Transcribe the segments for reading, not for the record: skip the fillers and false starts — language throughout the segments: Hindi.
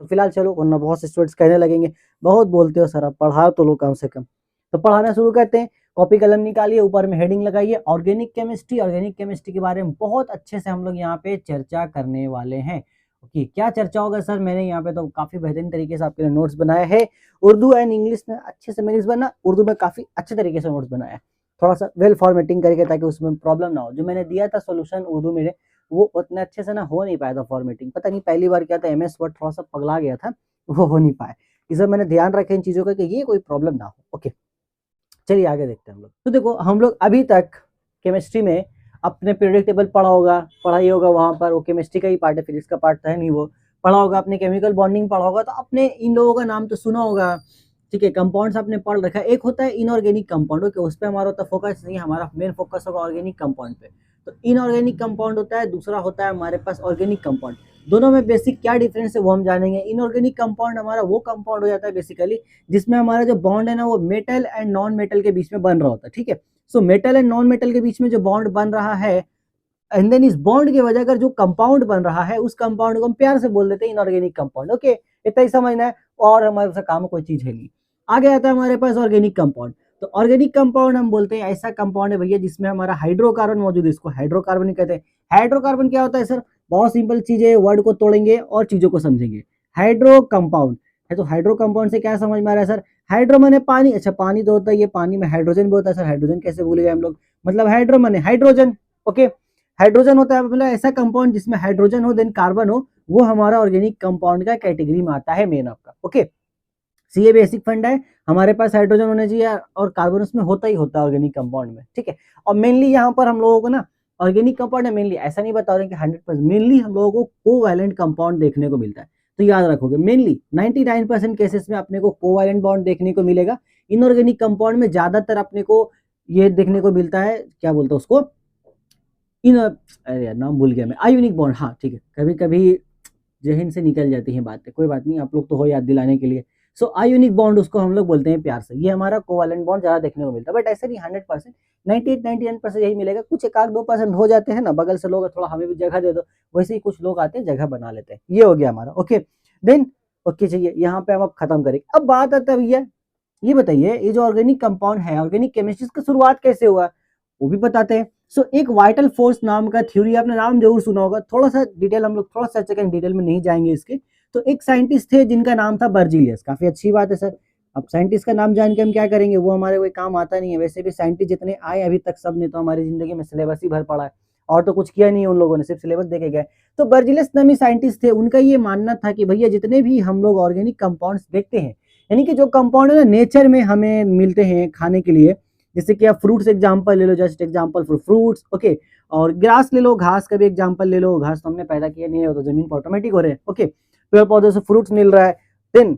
तो फिलहाल चलो, वरना बहुत से स्टूडेंट्स कहने लगेंगे बहुत बोलते हो सर, आप पढ़ाओ तो लो कम से कम। तो पढ़ाना शुरू करते हैं। कॉपी कलम निकालिए, ऊपर में हेडिंग लगाइए ऑर्गेनिक केमिस्ट्री। ऑर्गेनिक केमिस्ट्री के बारे में बहुत अच्छे से हम लोग यहाँ पे चर्चा करने वाले हैं। ओके, क्या चर्चा होगा सर? मैंने यहाँ पे तो काफी बेहतरीन तरीके से आपके लिए नोट्स बनाया है। उर्दू एंड इंग्लिश में अच्छे से मैंने बना, उर्दू में काफी अच्छे तरीके से नोट्स बनाया है, थोड़ा सा वेल फॉर्मेटिंग करके, ताकि उसमें प्रॉब्लम ना हो। जो मैंने दिया था सोल्यूशन उर्दू में, वो उतना अच्छे से ना हो नहीं पाया था फॉर्मेटिंग, पता नहीं पहली बार क्या था, MS वर्ड थोड़ा सा पगला गया था, वो हो नहीं पाया। इस बार मैंने ध्यान रखा इन चीजों का कि ये कोई प्रॉब्लम ना हो। ओके, चलिए आगे देखते हैं हम लोग। तो देखो, हम लोग अभी तक केमिस्ट्री में अपने पीरियोडिक टेबल पढ़ा होगा, पढ़ाई होगा वहां पर, वो केमिस्ट्री का ही पार्ट है, फिजिक्स का पार्ट है नहीं, वो पढ़ा होगा। अपने केमिकल बॉन्डिंग पढ़ा होगा, तो अपने इन लोगों का नाम तो सुना होगा, ठीक है। कंपाउंड्स आपने पढ़ रखा है। एक होता है इनऑर्गेनिक कंपाउंड, ओके, उस पर हमारा होता है फोकस, नहीं, हमारा मेन फोकस होगा ऑर्गेनिक कंपाउंड पे। तो इनऑर्गेनिक कंपाउंड होता है, दूसरा होता है हमारे पास ऑर्गेनिक कंपाउंड। दोनों में बेसिक क्या डिफरेंस है वो हम जानेंगे। इनऑर्गेनिक कंपाउंड हमारा वो कंपाउंड हो जाता है बेसिकली जिसमें हमारा जो बॉन्ड है ना, वो मेटल एंड नॉन मेटल के बीच में बन रहा होता है, ठीक है। So metal and non metal के बीच में जो बॉन्ड बन रहा है, एंड देन इस बॉन्ड की वजह कर जो कंपाउंड बन रहा है, उस कंपाउंड को हम प्यार से बोल देते हैं इनऑर्गेनिक कंपाउंड। ओके, इतना ही समझना है, और हमारे पास काम कोई चीज है नहीं। आगे आता है हमारे पास ऑर्गेनिक कंपाउंड। तो ऑर्गेनिक कंपाउंड हम बोलते हैं ऐसा कंपाउंड है भैया जिसमें हमारा हाइड्रोकार्बन मौजूद है, इसको हाइड्रोकार्बन कहते हैं। हाइड्रोकार्बन क्या होता है सर? बहुत सिंपल चीज है, वर्ड को तोड़ेंगे और चीजों को समझेंगे। हाइड्रो कंपाउंड है, तो हाइड्रो कंपाउंड से क्या समझ में आ रहा है सर? हाइड्रो माने पानी, अच्छा पानी तो होता है, ये पानी में हाइड्रोजन भी होता है सर, हाइड्रोजन कैसे भूल गए हम लोग? मतलब हाइड्रो माने हाइड्रोजन, ओके। हाइड्रोजन होता है मतलब ऐसा कंपाउंड जिसमें हाइड्रोजन हो देन कार्बन हो, वो हमारा ऑर्गेनिक कंपाउंड का कैटेगरी में आता है मेन आपका। ओके, सी ये बेसिक फंड है, हमारे पास हाइड्रोजन होना चाहिए और कार्बन उसमें होता ही होता है ऑर्गेनिक कंपाउंड में, ठीक है। और मेनली यहाँ पर हम लोगों को ना ऑर्गेनिक कंपाउंड है, मेनली ऐसा नहीं बता रहे कि 100%, मेनली हम लोगों को कोवैलेंट कंपाउंड देखने को मिलता है। तो याद रखोगे, मेनली 99% केसेस में अपने को कोवैलेंट बॉन्ड देखने को मिलेगा। इनऑर्गेनिक कंपाउंड में ज्यादातर अपने को ये देखने को मिलता है, क्या बोलते हैं उसको, अरे यार नाम भूल गया मैं, आयोनिक बॉन्ड, हाँ ठीक है, कभी कभी जहन से निकल जाती हैं बातें, कोई बात नहीं, आप लोग तो हो याद दिलाने के लिए। सो आयोनिक बॉन्ड उसको हम लोग बोलते हैं प्यार से, ये हमारा कोवैलेंट बॉन्ड ज्यादा देखने को मिलता है, बट ऐसे नहीं 100%, 98-99% यही मिलेगा। कुछ 1-2% हो जाते हैं ना, बगल से लोग थोड़ा हमें भी जगह दे दो, वैसे ही कुछ लोग आते हैं जगह बना लेते हैं। ये हो गया हमारा, ओके देन, ओके चाहिए यहाँ पे हम अब खत्म करेंगे। अब बात आता है भैया, ये बताइए ये जो ऑर्गेनिक कंपाउंड है, ऑर्गेनिक केमिस्ट्री की शुरुआत कैसे हुआ, वो भी बताते हैं। सो एक वाइटल फोर्स नाम का थ्योरी, आपने नाम जरूर सुना होगा, थोड़ा सा डिटेल हम लोग थोड़ा सा सेकंड डिटेल में नहीं जाएंगे इसके। तो एक साइंटिस्ट थे जिनका नाम था बर्जीलियस, काफी अच्छी बात है सर। अब साइंटिस्ट का नाम जान के हम क्या करेंगे, वो हमारे कोई काम आता नहीं है। वैसे भी साइंटिस्ट जितने आए अभी तक, सब ने तो हमारी जिंदगी में सिलेबस ही भर पड़ा है, और तो कुछ किया नहीं है उन लोगों ने, सिर्फ सिलेबस देके गए। तो बर्जीलियस नामी साइंटिस्ट थे, उनका ये मानना था कि भैया जितने भी हम लोग ऑर्गेनिक कंपाउंड्स देखते हैं, यानी कि जो कंपाउंड है ना नेचर में हमें मिलते हैं खाने के लिए, जैसे कि आप फ्रूट्स एग्जांपल ले लो, just example for fruits, okay. और ग्रास ले लो, घास का भी एग्जांपल ले लो, घास तो हमने पैदा किया नहीं है, तो जमीन पर ऑटोमेटिक हो रहे हैं, ओके। पेड़ पौधे से फ्रूट्स मिल रहा है, देन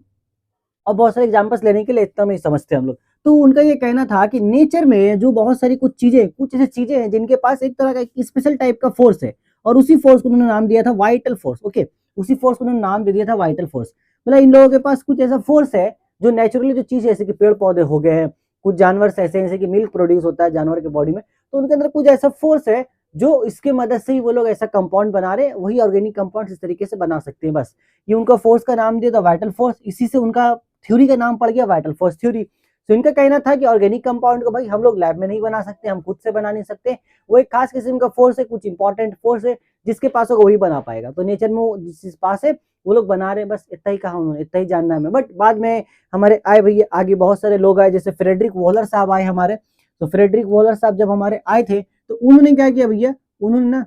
और बहुत सारे एग्जांपल्स लेने के लिए इतना नहीं समझते हम लोग। तो उनका ये कहना था कि नेचर में जो बहुत सारी कुछ ऐसी चीजें हैं जिनके पास एक तरह का एक स्पेशल टाइप का फोर्स है, और उसी फोर्स को उन्होंने नाम दिया था वाइटल फोर्स, ओके। उसी फोर्स को उन्होंने नाम दे दिया था वाइटल फोर्स। मतलब इन लोगों के पास कुछ ऐसा फोर्स है जो नेचुरली जो चीज जैसे कि पेड़ पौधे हो गए हैं, कुछ जानवर ऐसे जैसे कि मिल्क प्रोड्यूस होता है जानवर के बॉडी में, तो उनके अंदर कुछ ऐसा फोर्स है जो इसके मदद से ही वो लोग ऐसा कंपाउंड बना रहे हैं, वही ऑर्गेनिक कंपाउंड इस तरीके से बना सकते हैं बस। ये उनका फोर्स का नाम दिया था वाइटल फोर्स, इसी से उनका थ्योरी का नाम पड़ गया वाइटल फोर्स थ्योरी। तो इनका कहना था कि ऑर्गेनिक कंपाउंड को भाई हम लोग लैब में नहीं बना सकते, हम खुद से बना नहीं सकते, वो एक खास किस्म का फोर्स है, कुछ इंपॉर्टेंट फोर्स है, जिसके पास होगा वही बना पाएगा। तो नेचर में जिस पास है वो लोग बना रहे हैं, बस इतना ही कहा उन्होंने, इतना ही जानना है हमें। बट बाद में हमारे आए भैया आगे बहुत सारे लोग आए, जैसे फ्रेडरिक वॉलर साहब आए हमारे। तो फ्रेडरिक वॉलर साहब जब हमारे आए थे, तो उन्होंने क्या किया भैया, उन्होंने ना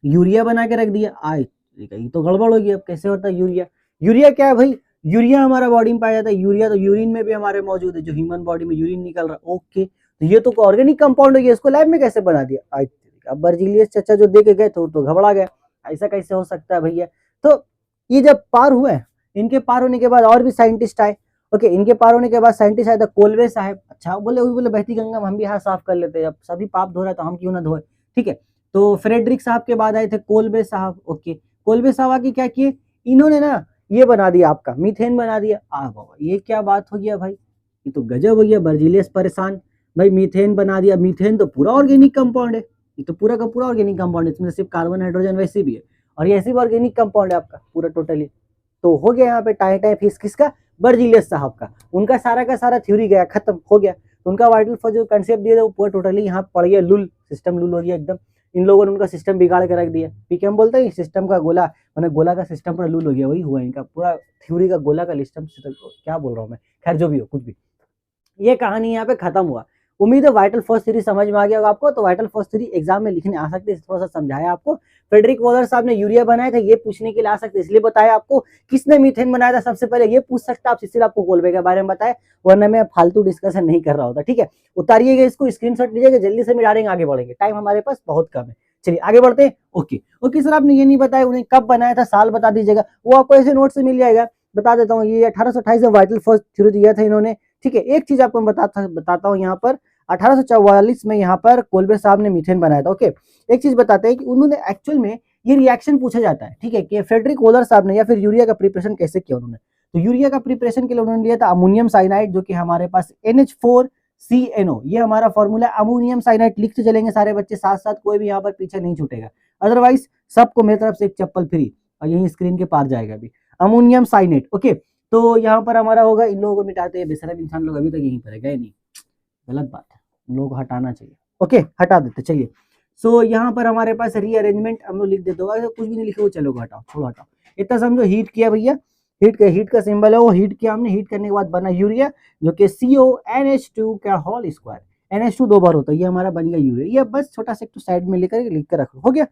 यूरिया बना के रख दिया। आए ये तो गड़बड़ होगी, अब कैसे होता है यूरिया? यूरिया क्या है भाई? यूरिया हमारा बॉडी में पाया जाता है, यूरिया तो यूरिन में भी हमारे मौजूद है, जो ह्यूमन बॉडी में यूरिन निकल रहा है, ओके। तो ये तो ऑर्गेनिक कंपाउंड है, इसको लैब में कैसे बना दिया? अब बर्जीलियस चाचा जो दे के गए तो घबरा गया, ऐसा कैसे हो सकता है भैया? तो ये जब पार हुआ, इनके पार होने के बाद और भी साइंटिस्ट आए, ओके। इनके पार होने के बाद साइंटिस्ट आए था कोलवे साहब, अच्छा बोले बहती गंगा में हम भी हाथ साफ कर लेते हैं, अब सभी पाप धो रहा है तो हम क्यों ना धोए, ठीक है। तो फ्रेडरिक साहब के बाद आए थे कोलबे साहब, ओके। कोलबे साहब आके क्या किए, इन्होंने ना ये बना दिया आपका मीथेन बना दिया। बाबा ये क्या बात हो गया भाई, ये तो गजब हो गया, बर्जीलियस परेशान, भाई मीथेन बना दिया। मीथेन तो पूरा ऑर्गेनिक कंपाउंड है, ये तो पूरा का पूरा ऑर्गेनिक कंपाउंड है, इसमें सिर्फ कार्बन हाइड्रोजन वैसे भी है, और ये ऐसे भी ऑर्गेनिक कंपाउंड है आपका पूरा टोटली। तो हो गया यहाँ पे टाइम फिक्स किसका, बर्जीलियस साहब का। उनका सारा का सारा थ्योरी गया, खत्म हो गया। तो उनका वाइटल फॉर जो कंसेप्ट दिया था वो पूरा टोटली यहाँ पड़ गया, लुल, सिस्टम लुल हो गया एकदम। इन लोगों ने उनका सिस्टम बिगाड़ के रख दिया। पीकेएम बोलते हैं सिस्टम का गोला, मैंने गोला का सिस्टम पूरा लूल हो गया, वही हुआ इनका पूरा थ्योरी का गोला का सिस्टम। क्या बोल रहा हूँ मैं, खैर जो भी हो, कुछ भी। ये कहानी यहाँ पे खत्म हुआ। उम्मीद है वाइटल फोर्स थ्योरी समझ में आ गया होगा आपको। तो वाइटल फोर्स थ्योरी एग्जाम में लिखने आ सकते हैं, थोड़ा सा समझाया आपको। फ्रेडरिक वॉलर साहब ने यूरिया बनाया था, ये पूछने के लिए आ सकते, इसलिए बताया आपको। किसने मीथेन बनाया था सबसे पहले, ये पूछ सकता, आप इसलिए आपको कोलबे के बारे में बताया, वरना मैं फालतू डिस्कशन नहीं कर रहा होता। ठीक है, उतारिएगा इसको, स्क्रीनशॉट लीजिएगा, जल्दी से मिटाएंगे, आगे बढ़ेंगे, टाइम हमारे पास बहुत कम है। चलिए आगे बढ़ते हैं। ओके सर, आपने ये नहीं बताया उन्हें कब बनाया था, साल बता दीजिएगा, वो आपको ऐसे नोट से मिल जाएगा। बता देता हूँ, ये 1828 में वाइटल फोर्स थ्योरी दिया था इन्होंने। ठीक है, एक चीज आपको बताता हूँ यहाँ पर, 1844 में यहाँ पर कोलबे साहब ने मीथेन बनाया था। ओके, एक चीज बताते हैं कि उन्होंने एक्चुअल में ये रिएक्शन पूछा जाता है, ठीक है, कि फ्रेडरिक वॉलर साहब ने या फिर यूरिया का प्रिपरेशन कैसे किया उन्होंने। तो यूरिया का प्रिपरेशन के लिए उन्होंने लिया था अमोनियम साइनाइड, जो कि हमारे पास NH4CNO, ये हमारा फॉर्मूला। अमोनियम साइनाइड लिखते चलेंगे सारे बच्चे साथ साथ, कोई भी यहाँ पर पीछे नहीं छूटेगा, अदरवाइज सबको मेरी तरफ से एक चप्पल फ्री, और यही स्क्रीन के पार जाएगा अभी, अमोनियम साइनेट। ओके, तो यहाँ पर हमारा होगा, इन लोगों को मिटाते हैं, बेशरम इंसान लोग अभी तक यहीं पर है, गए नहीं, गलत बात है, इन लोगों को हटाना चाहिए। ओके, हटा देते, चलिए। सो यहाँ पर हमारे पास रीअरेंजमेंट हम लोग लिख देते होगा, कुछ भी नहीं लिखे वो चलो हटाओ, छोड़ो हटाओ, इतना समझो। हीट किया भैया, हीट का सिंबल है वो, हीट किया हमने, हीट करने के बाद बना यूरिया, जो कि CONH2 का होल स्क्वायर, NH2 दो बार होता है, ये हमारा बन गया यूरिया। ये बस छोटा सा एक साइड में लेकर लिख कर रखो, हो गया।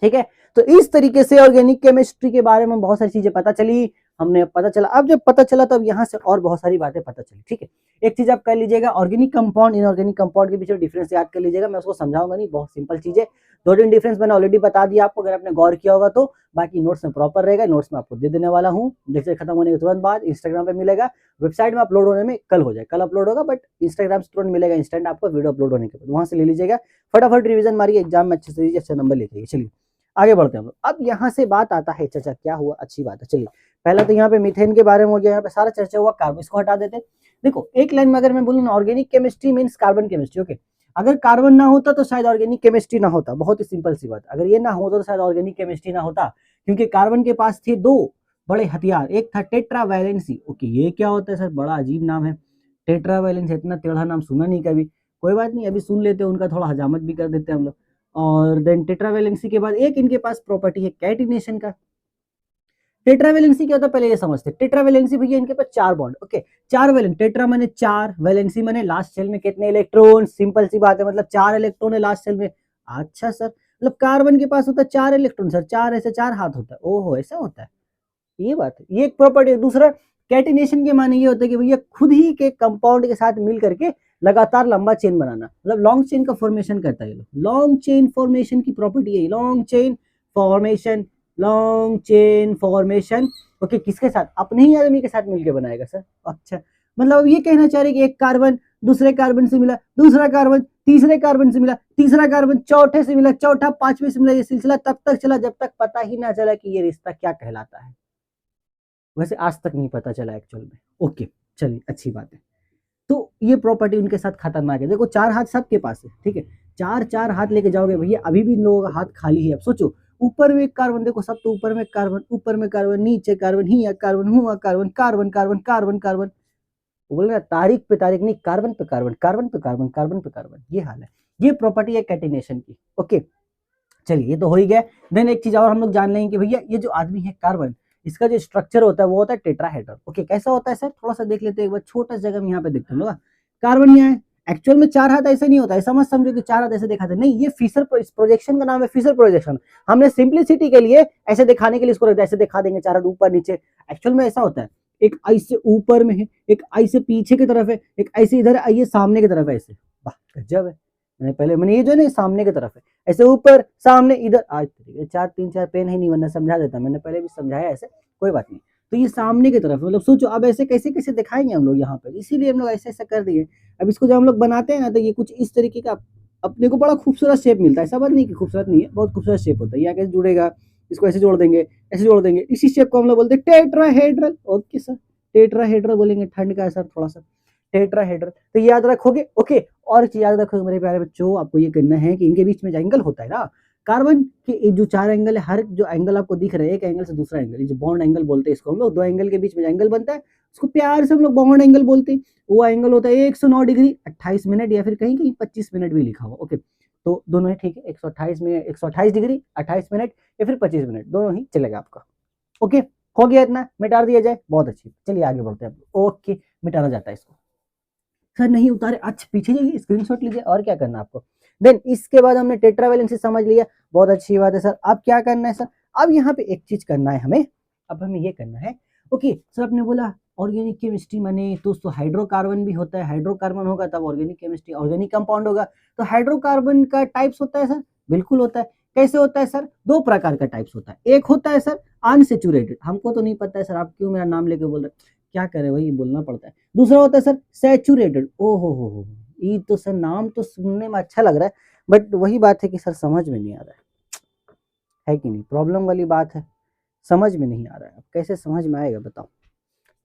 ठीक है, तो इस तरीके से ऑर्गेनिक केमिस्ट्री के बारे में बहुत सारी चीजें पता चली, हमने पता चला। अब जब पता चला तब यहाँ से और बहुत सारी बातें पता चली। ठीक है, एक चीज आप कर लीजिएगा, ऑर्गेनिक कंपाउंड, इनऑर्गेनिक कंपाउंड के पीछे डिफरेंस याद कर लीजिएगा। मैं उसको समझाऊंगा नहीं, बहुत सिंपल चीज है, 2 डिफरेंस मैंने ऑलरेडी बता दिया आपको, अगर आपने गौर किया होगा तो। बाकी नोट्स में प्रॉपर रहेगा, नोट्स में आपको दे देने वाला हूँ, लेक्चर खत्म होने के तुरंत बाद इंस्टाग्राम पे मिलेगा, वेबसाइट में अपलोड होने में कल हो जाए, कल अपलोड होगा, बट इंस्टाग्राम से तुरंत मिलेगा इंस्टेंट आपको वीडियो अपलोड होने के बाद, वहां से ले लीजिएगा। फटाफट रिविजन मारिए, एग्जाम में अच्छे से दीजिए, अच्छे नंबर लेके। चलिए आगे बढ़ते हैं हम लोग। अब यहाँ से बात आता है, चाचा क्या हुआ, अच्छी बात है। चलिए, पहले तो यहाँ पे मीथेन के बारे में हो गया, यहाँ पे सारा चर्चा हुआ, कार्बन, इसको हटा देते हैं। देखो एक लाइन में अगर मैं बोलूँ ना, organic chemistry means carbon chemistry. Okay, अगर कार्बन ना होता तो शायद ऑर्गेनिक केमिस्ट्री ना होता, बहुत ही सिंपल सी बात। अगर ये ना होता तो शायद ऑर्गेनिक केमिस्ट्री ना होता, क्योंकि कार्बन के पास थे 2 बड़े हथियार, एक था टेट्रावैलेंसी। ओके, ये क्या होता है सर, बड़ा अजीब नाम है टेट्रावैलेंसी, इतना टेढ़ा नाम सुना नहीं कभी, कोई बात नहीं, अभी सुन लेते हैं, उनका थोड़ा हजामत भी कर देते हैं हम लोग। और देन टेट्रावैलेंसी के बाद एक इनके पास प्रॉपर्टी है कैटिनेशन का। टेट्रावैलेंसी क्या होता है पहले ये समझते हैं। टेट्रावैलेंसी भैया इनके पास 4 बॉन्ड। ओके, 4 वैलेंस, टेट्रा माने 4, वैलेंसी माने लास्ट शेल में कितने इलेक्ट्रॉन, सिंपल सी बात है, मतलब 4 इलेक्ट्रॉन है लास्ट शेल में। अच्छा सर, मतलब कार्बन के पास होता है 4 इलेक्ट्रॉन सर, 4 ऐसे 4 हाथ होता है, ओहो ऐसा होता है, ये बात है, ये एक प्रॉपर्टी है। दूसरा कैटिनेशन के माने ये होता है कि भैया खुद ही के कंपाउंड के साथ मिल करके लगातार लंबा चेन बनाना, मतलब लॉन्ग चेन का फॉर्मेशन करता है। लॉन्ग चेन फॉर्मेशन की प्रॉपर्टी है long chain formation, long chain formation. Okay, किसके साथ, अपने ही आदमी के साथ मिलकर बनाएगा सर। अच्छा, मतलब ये कहना चाह रहे कि एक कार्बन दूसरे कार्बन से मिला, दूसरा कार्बन तीसरे कार्बन से मिला, तीसरा कार्बन चौथे से मिला, चौथा पांचवें से मिला, ये सिलसिला तब तक चला जब तक पता ही ना चला कि ये रिश्ता क्या कहलाता है। वैसे आज तक नहीं पता चला एक्चुअल में। ओके, चलिए अच्छी बात है। तो ये प्रॉपर्टी उनके साथ खतरनाक है। देखो 4 हाथ सबके पास है, ठीक है, 4 हाथ लेके जाओगे भैया, अभी भी इन लोगों का हाथ खाली है। अब सोचो, ऊपर में एक कार्बन, देखो सब तो ऊपर में कार्बन, ऊपर में कार्बन, नीचे कार्बन, ही कार्बन, हुआ carbon, carbon carbon carbon carbon, बोल रहा तारीख पे तारीख नहीं, कार्बन पे कार्बन, कार्बन पे कार्बन, कार्बन पे कार्बन, ये हाल है। ये प्रॉपर्टी है कैटिनेशन की। ओके, चलिए ये तो हो ही गया। देन एक चीज और हम लोग जान लेंगे कि भैया ये जो आदमी है कार्बन, इसका जो स्ट्रक्चर होता है वो होता है टेट्राहेड्रल। ओके, कैसा होता है सर, थोड़ा सा देख लेते हैं एक बार, छोटा सा जगह में यहाँ पे देखते हैं। कार्बन यहाँ है, एक्चुअल में 4 हाथ ऐसे नहीं होता, ऐसा मत समझो कि 4 हाथ ऐसे दिखाते नहीं, ये फिशर प्रोजेक्शन का नाम है, फिशर प्रोजेक्शन। हमने सिंपलिसिटी के लिए ऐसे दिखाने के लिए इसको ऐसे दिखा देंगे, 4 हाथ ऊपर नीचे, एक्चुअल में ऐसा होता है, एक ऐसे ऊपर में है, एक ऐसे पीछे की तरफ है, एक ऐसे इधर आइए सामने की तरफ है, ऐसे। वाह गजब है, मैंने ये जो है ना सामने की तरफ है, ऐसे ऊपर सामने इधर, आज 4 पेन है नहीं, वरना समझा देता, मैंने पहले भी समझाया ऐसे, कोई बात नहीं। तो ये सामने की तरफ, मतलब सोचो अब ऐसे कैसे कैसे दिखाएंगे हम लोग यहाँ पे, इसीलिए हम लोग ऐसे ऐसा कर दिए। अब इसको जब हम लोग बनाते हैं ना, तो ये कुछ इस तरीके का अपने को बड़ा खूबसूरत शेप मिलता है। ऐसा बात नहीं कि खूबसूरत नहीं है, बहुत खूबसूरत शेप होता है। यहाँ कैसे जुड़ेगा, इसको ऐसे जोड़ देंगे, ऐसे जोड़ देंगे, इसी शेप को हम लोग बोलते हैं टेट्राहेड्रल। ओके सर, टेट्राहेड्रल बोलेंगे, ठंड का असर थोड़ा सा, टेट्राहेड्रल, तो याद रखोगे। ओके, और चीज याद रखोगे मेरे प्यारे बच्चों, आपको ये करना है कि इनके बीच में एंगल होता है ना, कार्बन के जो 4 एंगल है, हर जो एंगल आपको दिख रहा है एक एंगल से दूसरा एंगल, ये जो बॉन्ड एंगल बोलते हैं इसको हम लोग, दो एंगल के बीच में एंगल बनता है उसको प्यार से हम लोग बॉन्ड एंगल बोलते हैं। वो एंगल होता है 109 डिग्री 28 मिनट या फिर कहीं कहीं 25 मिनट भी लिखा हुआ। ओके, तो दोनों ही ठीक है, 128 में 128 डिग्री 28 मिनट या फिर 25 मिनट दोनों ही चलेगा आपका। ओके, हो गया इतना, मिटा दिया जाए, बहुत अच्छी। चलिए आगे बढ़ते हैं। ओके, मिटाना जाता है इसको। सर नहीं उतारे, अच्छा पीछे जाइए, स्क्रीनशॉट लीजिए, और क्या करना है आपको। देन इसके बाद हमने टेट्रावैलेंसी समझ लिया, बहुत अच्छी बात है सर। अब क्या करना है सर, अब यहाँ पे एक चीज करना है हमें, अब हमें ये करना है। ओके सर, आपने बोला ऑर्गेनिक केमिस्ट्री माने तो हाइड्रोकार्बन भी होता है, हाइड्रोकार्बन होगा तब ऑर्गेनिक केमिस्ट्री, ऑर्गेनिक कंपाउंड होगा तो हाइड्रोकार्बन का टाइप्स होता है सर, बिल्कुल होता है। कैसे होता है सर, दो प्रकार का टाइप्स होता है। एक होता है सर अनसेचुरेटेड, हमको तो नहीं पता है सर, आप क्यों मेरा नाम लेके बोल रहे, क्या करे वही बोलना पड़ता है। दूसरा होता है सर सैचुरेटेड, ओ हो, ये तो सर नाम तो सुनने में अच्छा लग रहा है, बट वही बात है कि सर समझ में नहीं आ रहा है कि नहीं, प्रॉब्लम वाली बात है, समझ में नहीं आ रहा है। अब कैसे समझ में आएगा बताओ।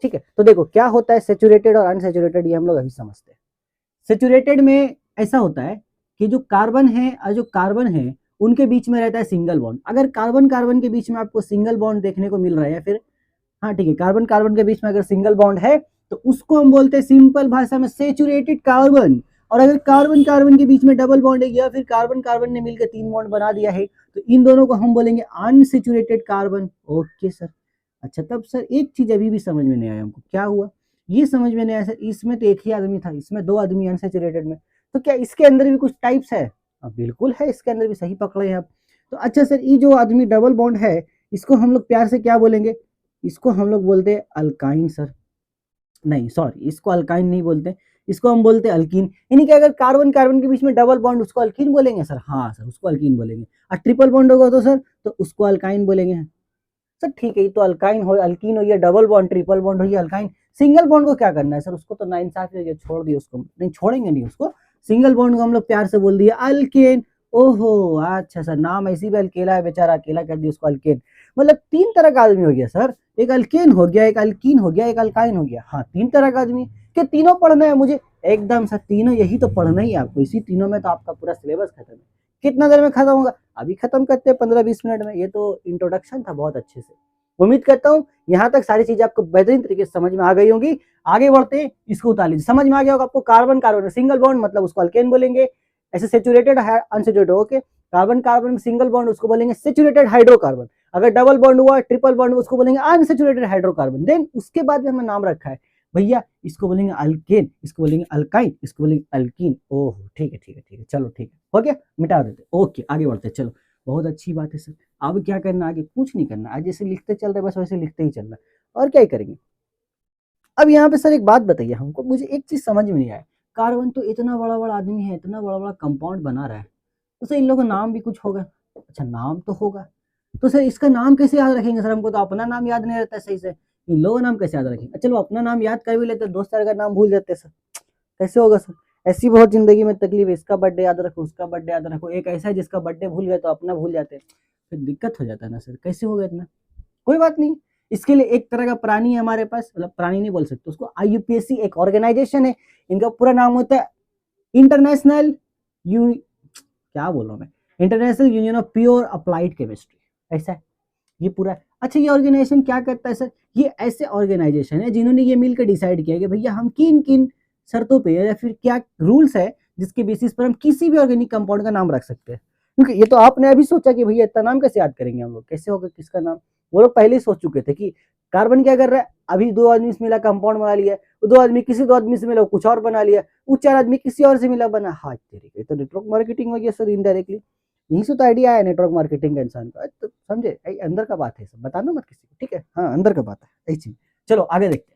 ठीक है, तो देखो क्या होता है सैचुरेटेड और अनसैचुरेटेड, ये हम लोग अभी समझते हैं। सैचुरेटेड में ऐसा होता है कि जो कार्बन है और जो कार्बन है उनके बीच में रहता है सिंगल बॉन्ड। अगर कार्बन कार्बन के बीच में आपको सिंगल बॉन्ड देखने को मिल रहा है, या फिर हाँ ठीक है, कार्बन कार्बन के बीच में अगर सिंगल बॉन्ड है तो उसको हम बोलते हैं सिंपल भाषा में सैचुरेटेड कार्बन। और अगर कार्बन कार्बन के बीच में डबल बॉन्ड है या फिर कार्बन कार्बन ने मिलकर 3 बॉन्ड बना दिया है तो इन दोनों को हम बोलेंगे अनसैचुरेटेड कार्बन। ओके सर, अच्छा तब सर एक चीज अभी भी समझ में नहीं आया हमको, क्या हुआ ये समझ में नहीं आया सर, इसमें तो एक ही आदमी था, इसमें 2 आदमी अनसैचुरेटेड में, तो क्या इसके अंदर भी कुछ टाइप्स है? बिल्कुल है, इसके अंदर भी, सही पकड़े हैं आप। तो अच्छा सर, ये जो आदमी डबल बॉन्ड है इसको हम लोग प्यार से क्या बोलेंगे? इसको हम लोग बोलते हैं अल्काइन सर, नहीं सॉरी, इसको अल्काइन नहीं बोलते, इसको हम बोलते हैं अल्कीन। यानी कि अगर कार्बन कार्बन के बीच में डबल बॉन्ड उसको अल्कीन बोलेंगे सर, हाँ सर उसको अल्कीन बोलेंगे। और ट्रिपल बॉन्ड होगा तो सर तो उसको अल्काइन बोलेंगे सर। ठीक है, ये तो अल्काइन हो, अल्कीन हो या डबल बॉन्ड ट्रिपल बॉन्ड हो या अल्काइन, सिंगल बॉन्ड को क्या करना है सर, उसको तो नाइंसाफी हो गया, छोड़ दिए उसको, नहीं छोड़ेंगे नहीं उसको, सिंगल बॉन्ड को हम लोग प्यार से बोल दिया अल्केन। ओहो अच्छा सर, नाम ऐसी भी अकेला है बेचारा, अकेला कर दिया उसको अल्केन। मतलब 3 तरह का आदमी हो गया सर, एक अल्केन हो गया, एक अल्कीन हो गया, एक अल्काइन हो गया। हाँ 3 तरह का आदमी, क्या तीनों पढ़ना है मुझे? एकदम सर, तीनों यही तो पढ़ना ही है आपको, इसी तीनों में तो आपका पूरा सिलेबस खत्म है। कितना देर में खत्म होगा? अभी खत्म करते हैं 15-20 मिनट में। ये तो इंट्रोडक्शन था बहुत अच्छे से, उम्मीद करता हूँ यहाँ तक सारी चीजें आपको बेहतरीन तरीके से समझ में आ गई होंगी। आगे बढ़ते हैं, इसको उतार लीजिए, समझ में आ गया होगा आपको। कार्बन कार्बन सिंगल बॉन्ड मतलब उसको अल्केन बोलेंगे, ऐसे सैचुरेटेड है अनसैचुरेटेड। ओके, कार्बन कार्बन में सिंगल बॉन्ड उसको बोलेंगे सैचुरेटेड हाइड्रोकार्बन। अगर डबल बॉन्ड हुआ ट्रिपल बॉन्ड उसको बोलेंगे अनसैचुरेटेड हाइड्रोकार्बन। देन उसके बाद में हमें नाम रखा है भैया, इसको बोलेंगे अल्केन, इसको बोलेंगे अल्काइन, इसको बोलेंगे अल्कीन। ओह ठीक है ठीक है ठीक है, चलो ठीक है, हो गया, मिटा देते। ओके आगे बढ़ते, चलो बहुत अच्छी बात है सर। अब क्या करना, आगे कुछ नहीं करना, आज जैसे लिखते चल रहे बस वैसे लिखते ही चलना, और क्या ही करेंगे। अब यहाँ पे सर एक बात बताइए हमको, मुझे एक चीज समझ में नहीं आया, कार्बन तो इतना बड़ा बड़ा आदमी है, इतना बड़ा बड़ा कंपाउंड बना रहा है, तो सर इन लोगों का नाम भी कुछ होगा? अच्छा नाम तो होगा, तो सर इसका नाम कैसे याद रखेंगे सर? हमको तो अपना नाम याद नहीं रहता सही से, इन लोगों का नाम कैसे याद रखेंगे? चलो अपना नाम याद कर भी लेते, दोस्त यार का नाम भूल जाते सर, कैसे होगा सर? ऐसी बहुत जिंदगी में तकलीफ है, इसका बर्थडे याद रखो, उसका बर्थडे याद रखो, एक ऐसा है जिसका बर्थडे भूल गए तो अपना भूल जाते हैं, फिर दिक्कत हो जाता है ना सर, कैसे होगा इतना? कोई बात नहीं, इसके लिए एक तरह का प्राणी है हमारे पास, मतलब प्राणी नहीं बोल सकते उसको, IUPAC एक ऑर्गेनाइजेशन है, इनका पूरा नाम होता है इंटरनेशनल क्या बोल रहा हूँ मैं, international union of pure applied chemistry, ऐसा है ये पूरा। अच्छा ये ऑर्गेनाइजेशन क्या करता है सर? ये ऐसे ऑर्गेनाइजेशन है जिन्होंने ये मिलकर डिसाइड किया कि भैया हम किन किन शर्तों पे या फिर क्या रूल्स है जिसके बेसिस पर हम किसी भी ऑर्गेनिक कंपाउंड का नाम रख सकते हैं। क्योंकि ये तो आपने अभी सोचा कि भैया इतना नाम कैसे याद करेंगे हम लोग, कैसे होगा किसका नाम, वो लोग पहले ही सोच चुके थे कि कार्बन क्या कर रहा है, अभी 2 आदमी से मिला कंपाउंड बना लिया, वो 2 आदमी किसी 2 आदमी से मिला कुछ और बना लिया, वो 4 आदमी किसी और से मिला बना। हाँ तेरी तो नेटवर्क मार्केटिंग हो गया सर इनडायरेक्टली, यहीं से तो आइडिया आया नेटवर्क मार्केटिंग का इंसान का, तो समझे अंदर का बात है सब, बताना मत किसी को, ठीक है? हाँ अंदर का बात है ऐसी। चलो आगे देखते हैं।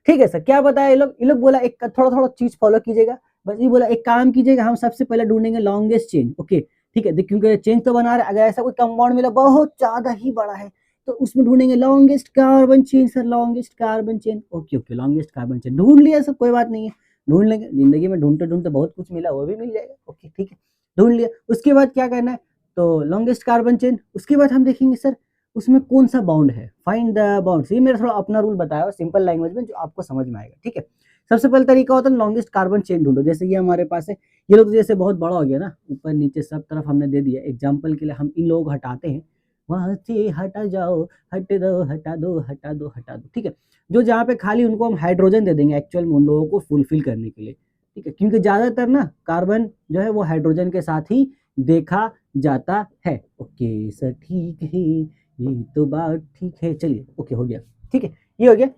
ठीक है सर, क्या बताया ये लोग बोला एक थोड़ा थोड़ा चीज फॉलो कीजिएगा, बस ये बोला एक काम कीजिएगा, हम सबसे पहले ढूंढेंगे लॉन्गेस्ट चेन। ओके ठीक है, क्योंकि चेन तो बना रहे, अगर ऐसा कोई कंपाउंड मिला बहुत ज्यादा ही बड़ा है तो उसमें ढूंढेंगे longest carbon chain sir, longest carbon chain. Okay okay, longest carbon chain ढूंढ लिया सब, कोई बात नहीं है, ढूंढ लेंगे, जिंदगी में ढूंढते ढूंढते बहुत कुछ मिला, वो भी मिल जाएगा। ओके ठीक है, ढूंढ लिया, उसके बाद क्या करना है, तो लॉन्गेस्ट कार्बन चेन, उसके बाद हम देखेंगे सर उसमें कौन सा बाउंड है, फाइंड द बाउंड। ये मेरा थोड़ा अपना रूल बताया सिंपल लैंग्वेज में जो आपको समझ में आएगा, ठीक है? सबसे पहले तरीका होता है लॉन्गेस्ट कार्बन चेन ढूंढो। जैसे ये हमारे पास है, ये लोग तो जैसे बहुत बड़ा हो गया ना, ऊपर नीचे सब तरफ हमने दे दिया। एग्जाम्पल के लिए हम इन लोगों को हटाते हैं, वहां से हटा जाओ, हट दो, हटा दो, हटा दो, हटा दो, ठीक है। जो जहाँ पे खाली उनको हम हाइड्रोजन दे देंगे एक्चुअल में उन लोगों को फुलफिल करने के लिए, ठीक है, क्योंकि ज्यादातर ना कार्बन जो है वो हाइड्रोजन के साथ ही देखा जाता है। ओके सर, ठीक है, ये तो बात ठीक है, चलिए ओके हो गया, ठीक है, ये हो गया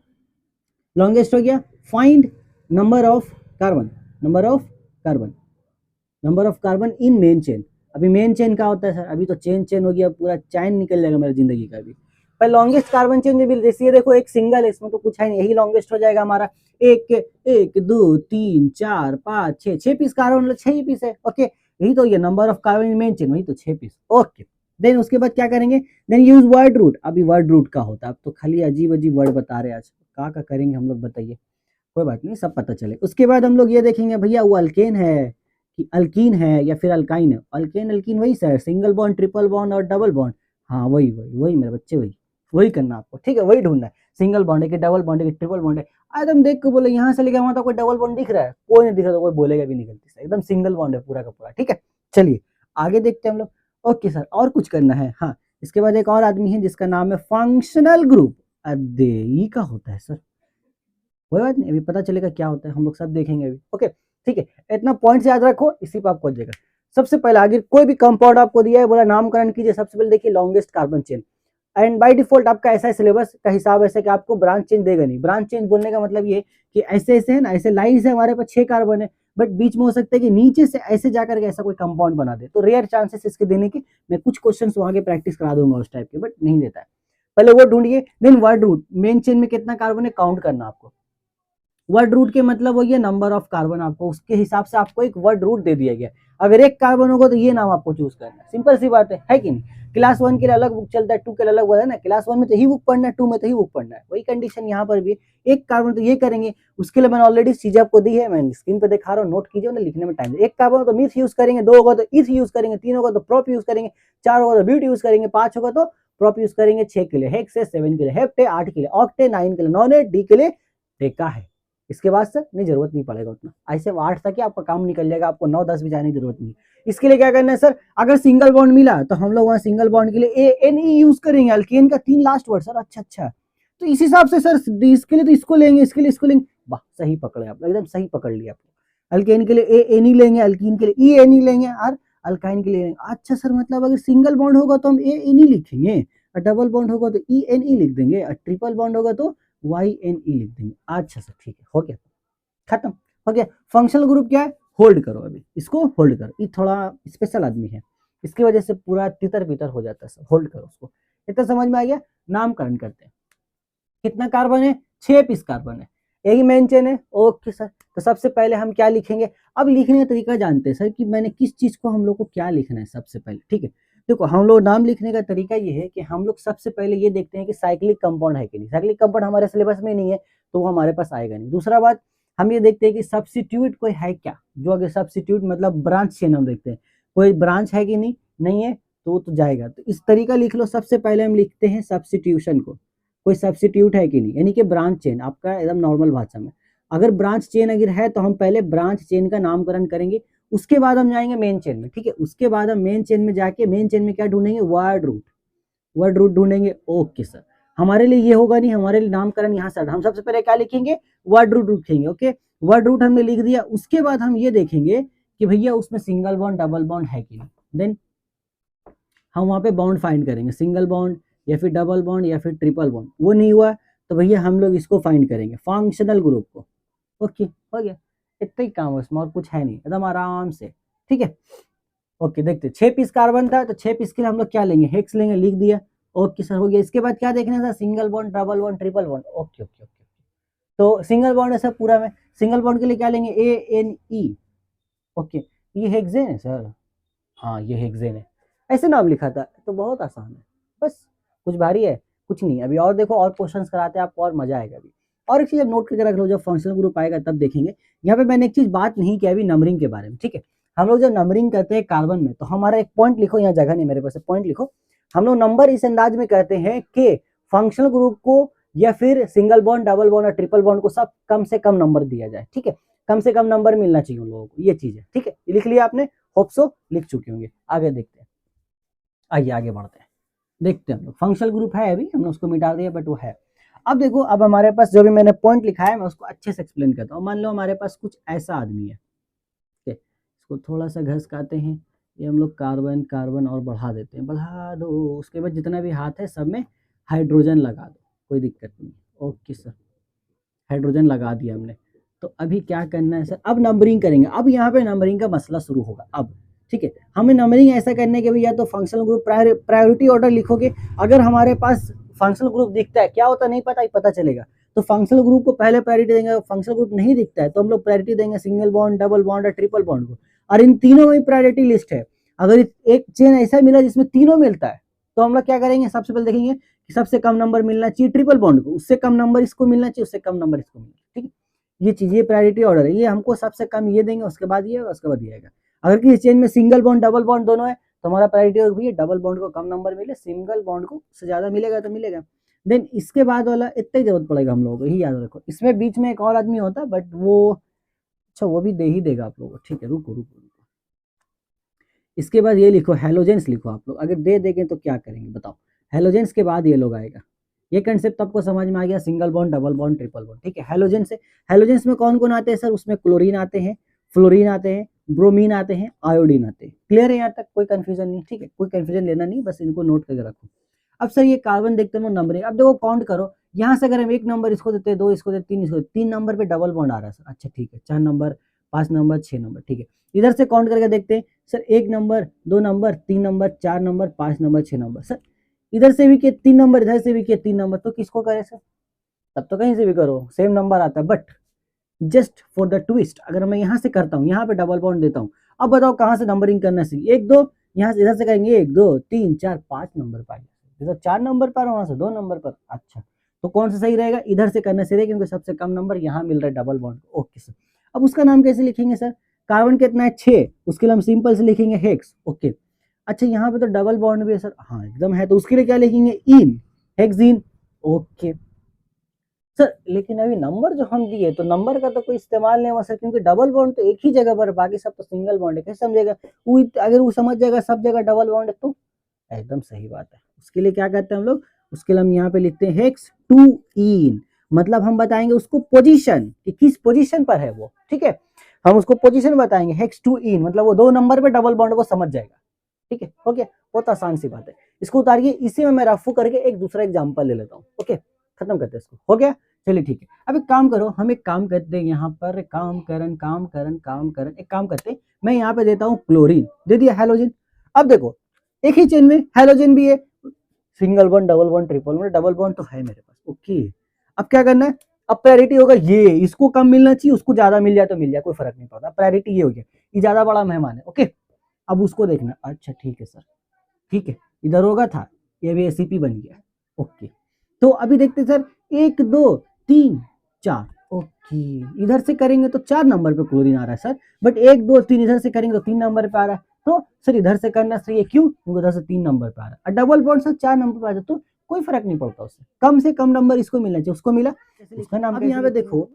लॉन्गेस्ट हो गया। Find number of carbon, number of carbon, number of carbon in main chain. अभी मेन चेन क्या होता है सर? अभी तो चेन हो गया, पूरा चैन निकल जाएगा मेरी जिंदगी का भी। पर लॉन्गेस्ट कार्बन चेन भी जैसे ये देखो, एक सिंगल है, इसमें तो कुछ है नहीं, यही लॉन्गेस्ट हो जाएगा हमारा। एक एक दो तीन चार पाँच छः पीस कार्बन, मतलब 6 ही पीस है। ओके, यही तो ये number of carbon in main chain, वही तो 6 पीस। ओके, देन उसके बाद क्या करेंगे? Then use word root. अभी वर्ड रूट का होता है, अब तो खाली अजीब अजीब वर्ड बता रहे हैं आज, का करेंगे हम लोग बताइए, कोई बात नहीं, सब पता चले। उसके बाद हम लोग ये देखेंगे भैया वो अल्केन है कि अल्कीन है या फिर अल्काइन है। अल्केन अल्कीन वही sir, single bond, triple bond और डबल बॉन्ड। हाँ वही वही वही मेरे बच्चे, वही वही करना आपको, ठीक है, वही ढूंढना है। सिंगल बॉन्ड है कि डबल बॉन्ड है कि ट्रिपल बॉन्ड है। एकदम देख के बोले यहाँ से लेकर वहां तक कोई डबल बॉन्ड दिख रहा है? कोई नहीं दिख रहा तो कोई बोलेगा भी नहीं गलती से, एकदम सिंगल बॉन्ड है पूरा का पूरा, ठीक है। चलिए आगे देखते हैं हम लोग। ओके सर, और कुछ करना है? हाँ, इसके बाद एक और आदमी है जिसका नाम है फंक्शनल ग्रुप। अरे ये का होता है सर? कोई बात नहीं, अभी पता चलेगा क्या होता है, हम लोग सब देखेंगे अभी। ओके ठीक है, इतना पॉइंट्स याद रखो, इसी पर आपको जाएगा। सबसे पहले आगे कोई भी कंपाउंड आपको दिया है, बोला नामकरण कीजिए। सबसे पहले देखिए longest carbon chain, and by default आपका ऐसा सिलेबस का हिसाब ऐसे कि आपको ब्रांच चेन देगा नहीं। ब्रांच चेन बोलने का मतलब ये कि ऐसे ऐसे है ना, ऐसे लाइन से हमारे पास 6 कार्बन है, बट बीच में हो सकता है कि नीचे से ऐसे जाकर के ऐसा कोई कंपाउंड बना दे, तो रेयर चांसेस इसके देने के। मैं कुछ क्वेश्चन वहां के प्रैक्टिस करा दूंगा उस टाइप के, बट नहीं देता है। पहले वो ढूंढिए, then word root. Main chain में कितना कार्बन है काउंट करना आपको। वर्ड रूट के मतलब वो ये नंबर ऑफ कार्बन, आपको उसके हिसाब से आपको एक वर्ड रूट दे दिया गया। अगर एक कार्बन होगा तो ये नाम आपको चूज करना है, सिंपल सी बात है कि नहीं? क्लास 1 के लिए अलग बुक चलता है, 2 के लिए अलग होता है ना। क्लास 1 में तो ही बुक पढ़ना है, 2 में तो ही बुक पढ़ना है, वही कंडीशन यहाँ पर भी। एक कार्बन तो ये करेंगे, उसके लिए मैंने ऑलरेडी चीजें आपको दी है, मैं स्क्रीन पे दिखा रहा हूँ, नोट कीजिए, उन्हें लिखने में टाइम। एक कार्बन तो मिथ यूज करेंगे, 2 होगा तो इथ यूज करेंगे, 3 होगा तो प्रोप यूज करेंगे, 4 होगा तो ब्यूट यूज करेंगे, 5 होगा तो प्रोप यूज करेंगे, 6 के लिए हेक्स है, 7 के लिए हेप्टे, 8 के लिए ऑक्टे, 9 के लिए नॉनेट, डी के लिए डेका है। इसके बाद सर नहीं, जरूरत नहीं पड़ेगा उतना, ऐसे 8 तक ही आपका काम निकल जाएगा, आपको 9-10 भी जाने की जरूरत नहीं। इसके लिए क्या करना है सर? अगर सिंगल बॉन्ड मिला तो हम लोग वहां सिंगल बॉन्ड के लिए ANE यूज करेंगे। अल्केन का 3 लास्ट वर्ड सर, अच्छा अच्छा, तो इस हिसाब से सर इसके लिए तो इसको लेंगे, इसके लिए इसको लेंगे। वाह, सही पकड़े आप, एकदम सही पकड़ लिया आपको। अल्केन के लिए ANE लेंगे, अल्कीन के लिए ENE लेंगे, और अल्काइन के लिए अच्छा सर, मतलब अगर सिंगल बॉन्ड होगा तो हम ANE लिखेंगे, और डबल बॉन्ड होगा तो ENE लिख देंगे, और ट्रिपल बॉन्ड होगा तो YNE लिख देंगे। अच्छा सर ठीक है, हो गया, खत्म हो गया। फंक्शनल ग्रुप क्या है? होल्ड करो, अभी इसको होल्ड करो, ये थोड़ा स्पेशल आदमी है, इसकी वजह से पूरा तितर बितर हो जाता है सब। होल्ड करो उसको, इतना समझ में आ गया? नामकरण करते हैं। कितना कार्बन है? 6 पीस कार्बन है, यही मेन चेन है। ओके सर, तो सबसे पहले हम क्या लिखेंगे? अब लिखने का तरीका जानते हैं सर कि मैंने किस चीज को हम लोग को क्या लिखना है सबसे पहले, ठीक है। देखो हम लोग नाम लिखने का तरीका ये है कि हम लोग सबसे पहले ये देखते हैं कि साइक्लिक कंपाउंड है कि नहीं। साइक्लिक कंपाउंड हमारे सिलेबस में नहीं है तो वो हमारे पास आएगा नहीं। दूसरा बात, हम ये देखते हैं कि सब्स्टिट्यूट कोई है क्या, जो अगर सब्स्टिट्यूट मतलब ब्रांच चेन हम देखते हैं, कोई ब्रांच है कि नहीं, नहीं है तो जाएगा। तो इस तरीका लिख लो, सबसे पहले हम लिखते हैं सब्स्टिट्यूशन को, कोई सब्स्टिट्यूट है कि नहीं, यानी कि ब्रांच चेन आपका एकदम नॉर्मल भाषा में। अगर ब्रांच चेन अगर है तो हम पहले ब्रांच चेन का नामकरण करेंगे, उसके बाद हम जाएंगे मेन चेन में, ठीक है। उसके बाद हम मेन चेन में जाके मेन चेन में क्या ढूंढेंगे? वर्ड रूट, वर्ड रूट ढूंढेंगे। ओके सर, हमारे लिए ये होगा नहीं, हमारे लिए नामकरण यहाँ से हम सबसे पहले क्या लिखेंगे? वर्ड रूट लिखेंगे। ओके, वर्ड रूट हमने लिख दिया। उसके बाद हम ये देखेंगे कि भैया उसमें सिंगल बॉन्ड डबल बॉन्ड है कि नहीं, देन हम वहां पे बॉन्ड फाइंड करेंगे, सिंगल बॉन्ड या फिर डबल बॉन्ड या फिर ट्रिपल बॉन्ड। वो नहीं हुआ तो भैया हम लोग इसको फाइंड करेंगे, फंक्शनल ग्रुप को। ओके हो गया, इतना ही काम है उसमें, और कुछ है नहीं, एकदम आराम से, ठीक है। ओके देखते, 6 पीस कार्बन था तो 6 पीस के लिए हम लोग क्या लेंगे? हेक्स लेंगे, लिख दिया। ओके सर हो गया। इसके बाद क्या देखना था? Single bond, double bond, triple bond. Okay okay okay, तो सिंगल बॉन्ड है सर पूरा में, सिंगल बॉन्ड के लिए क्या लेंगे? ANE। ओके, ये हेक्सेन है सर, हाँ ये हेक्सेन है, ऐसे नाम लिखा था, तो बहुत आसान है, बस कुछ भारी है कुछ नहीं। अभी और देखो, और क्वेश्चंस कराते हैं आपको, और मजा आएगा अभी। और एक चीज नोट करके रख लो, जब फंक्शनल ग्रुप आएगा तब देखेंगे। यहाँ पे मैंने एक चीज बात नहीं किया अभी नंबरिंग के बारे में, ठीक है। हम लोग जब नंबरिंग करते हैं कार्बन में, तो हमारा एक पॉइंट लिखो, यहाँ जगह नहीं मेरे पास, पॉइंट लिखो। हम लोग नंबर इस अंदाज में कहते हैं कि फंक्शनल ग्रुप को या फिर सिंगल बॉन्ड, डबल बॉन्ड और ट्रिपल बॉन्ड को सब कम से कम नंबर दिया जाए, ठीक है, कम से कम नंबर मिलना चाहिए उन लोगों को, ये चीज है, ठीक है, लिख लिया आपने, होप सो लिख चुके होंगे। आगे देखते हैं, आइए आगे बढ़ते हैं, देखते हैं हम लोग। फंक्शनल ग्रुप है, अभी हमने उसको मिटा दिया बट वो है। अब देखो, अब हमारे पास जो भी मैंने पॉइंट लिखा है मैं उसको अच्छे से एक्सप्लेन करता हूँ। मान लो हमारे पास कुछ ऐसा आदमी है, ठीक है, इसको थोड़ा सा घसकाते हैं, ये हम लोग कार्बन कार्बन और बढ़ा देते हैं, बढ़ा दो, उसके बाद जितना भी हाथ है सब में हाइड्रोजन लगा दो, कोई दिक्कत नहीं। ओके सर, हाइड्रोजन लगा दिया हमने। तो अभी क्या करना है सर, अब नंबरिंग करेंगे। अब यहाँ पे नंबरिंग का मसला शुरू होगा अब, ठीक है। हमें नंबरिंग ऐसा करने के भी, या तो फंक्शनल ग्रुप प्रायोरिटी ऑर्डर लिखोगे। अगर हमारे पास फंक्शनल ग्रुप दिखता है, क्या होता नहीं पता, ही पता चलेगा, तो फंक्शनल ग्रुप को पहले प्रायोरिटी देंगे। फंक्शनल ग्रुप नहीं दिखता है तो हम लोग प्रायोरिटी देंगे सिंगल बॉन्ड, डबल बॉन्ड और ट्रिपल बॉन्ड को। और इन तीनों में प्रायोरिटी लिस्ट है। अगर एक चेन ऐसा मिला जिसमें तीनों मिलता है तो हम लोग क्या करेंगे, सबसे पहले देखेंगे कि सबसे कम नंबर मिलना चाहिए ट्रिपल बॉन्ड को, उससे कम नंबर इसको मिलना चाहिए, उससे कम नंबर इसको मिलना चाहिए, ठीक है। ये चीज, ये प्रायोरिटी ऑर्डर है, ये हमको सबसे कम ये देंगे, उसके बाद ये, उसके बाद ये आएगा। अगर किसी चेन में सिंगल बॉन्ड डबल बॉन्ड दोनों है तो हमारा प्रायोरिटी भी डबल बॉन्ड को कम नंबर मिले, सिंगल बॉन्ड को से ज्यादा मिलेगा तो मिलेगा। देन इसके बाद वाला इतना ही जरूरत पड़ेगा हम लोगों को, यही याद रखो। इसमें बीच में एक और आदमी होता है बट वो, अच्छा वो भी दे ही देगा आप लोगों को, ठीक है, रुको रुको रुको। इसके बाद ये लिखो, हेलोजेंस लिखो आप लोग। अगर दे देंगे तो क्या करेंगे बताओ, हेलोजेंस के बाद ये लोग आएगा। ये कंसेप्ट आपको समझ में आ गया, single bond, double bond, triple bond, ठीक है। हेलोजन से, हेलोजेंस में कौन कौन आते हैं सर, उसमें क्लोरीन आते हैं, फ्लोरीन आते हैं, ब्रोमीन आते हैं, आयोडीन आते हैं। क्लियर है यहाँ तक, कोई कंफ्यूजन नहीं, ठीक है, कोई कंफ्यूजन लेना नहीं, बस इनको नोट करके रखो। अब सर ये कार्बन देखते हैं नंबरिंग। अब देखो काउंट करो, यहाँ से अगर हम एक नंबर इसको देते हैं, दो इसको देते, तीन इसको, तीन नंबर पे डबल बॉन्ड आ रहा है सर, अच्छा ठीक है, 4 नंबर, 5 नंबर, 6 नंबर, ठीक है। इधर से काउंट करके देखते हैं sir, 1 number, 2 number, 3 number, 4 number, 5 number, 6 number. Sir इधर से भी किए 3 नंबर, इधर से भी किए 3 नंबर, तो किसको करें सर, तब तो कहीं से भी करो सेम नंबर आता है। But just for the twist, अगर मैं यहाँ से करता हूँ, यहाँ पे डबल बॉन्ड देता हूँ, अब बताओ कहाँ से नंबरिंग करना चाहिए, 1 2, यहाँ से इधर से करेंगे 1 2 3 4 5 नंबर पर, इधर 4 नंबर पर, वहां से 2 नंबर पर। अच्छा, तो कौन सा सही रहेगा, इधर से करना सही रहेगा, क्योंकि सबसे कम नंबर यहाँ मिल रहा है डबल बॉन्ड। ओके सर, अब उसका नाम कैसे लिखेंगे सर, कार्बन कितना है 6, उसके लिए हम सिंपल से लिखेंगे हेक्स। ओके, अच्छा यहाँ पे तो डबल बॉन्ड भी है सर, हाँ एकदम है, तो उसके लिए क्या लिखेंगे, इन, हेक्सीन। ओके सर, लेकिन अभी नंबर जो हम दिए तो नंबर का तो कोई इस्तेमाल नहीं हुआ सर, क्योंकि डबल बॉन्ड तो एक ही जगह पर, बाकी सब तो सिंगल बॉन्ड है, कैसे समझेगा वो, अगर वो समझ जाएगा सब जगह डबल बॉन्ड है तो एकदम सही बात है। उसके लिए क्या करते हैं हम लोग, उसके लिए हम यहाँ पे लिखते हैं हेक्स टू इन, मतलब हम बताएंगे उसको पोजीशन कि किस पोजीशन पर है वो, ठीक है, हम उसको पोजीशन बताएंगे हेक्स टू इन, मतलब वो 2 नंबर पे डबल बॉन्ड वो समझ जाएगा, ठीक है। ओके, बहुत आसान सी बात है, इसको उतारिए। इसी में मैं रफू करके एक दूसरा एग्जांपल ले लेता हूँ। ओके, खत्म करते हैं इसको, हो गया, चलिए ठीक है। अब एक काम करो, हम एक काम करते हैं, यहाँ पर काम करन काम करन काम करन, एक काम करते हैं, मैं यहाँ पे देता हूँ क्लोरीन, दे दिया हेलोजन। अब देखो एक ही चेन में हेलोजन भी है, single bond, double bond, triple bond, double bond तो है मेरे पास। ओके, अब क्या करना है, अब प्रायोरिटी होगा ये, इसको कम मिलना चाहिए, उसको ज्यादा मिल जाए तो मिल जाए, कोई फर्क नहीं पड़ता, प्रायोरिटी ये हो गया, ये ज्यादा बड़ा मेहमान है। ओके, अब उसको देखना, अच्छा ठीक है सर, ठीक है, इधर होगा था, ये भी एसीपी बन गया। ओके, तो अभी देखते सर, 1 2 3 4, ओके, इधर से करेंगे तो 4 नंबर पे क्लोरीन आ रहा है सर, बट 1 2 3 इधर से करेंगे तो 3 नंबर पे आ रहा है, तो सर इधर से करना सही है, क्यों, क्योंकि उधर से 3 नंबर पे आ रहा है, और डबल बॉन्ड सर 4 नंबर पे आ जाए तो कोई फर्क नहीं पड़ता, उससे कम से कम नंबर इसको मिलना चाहिए, उसको मिला, उसका नाम। अब यहाँ पे देखो,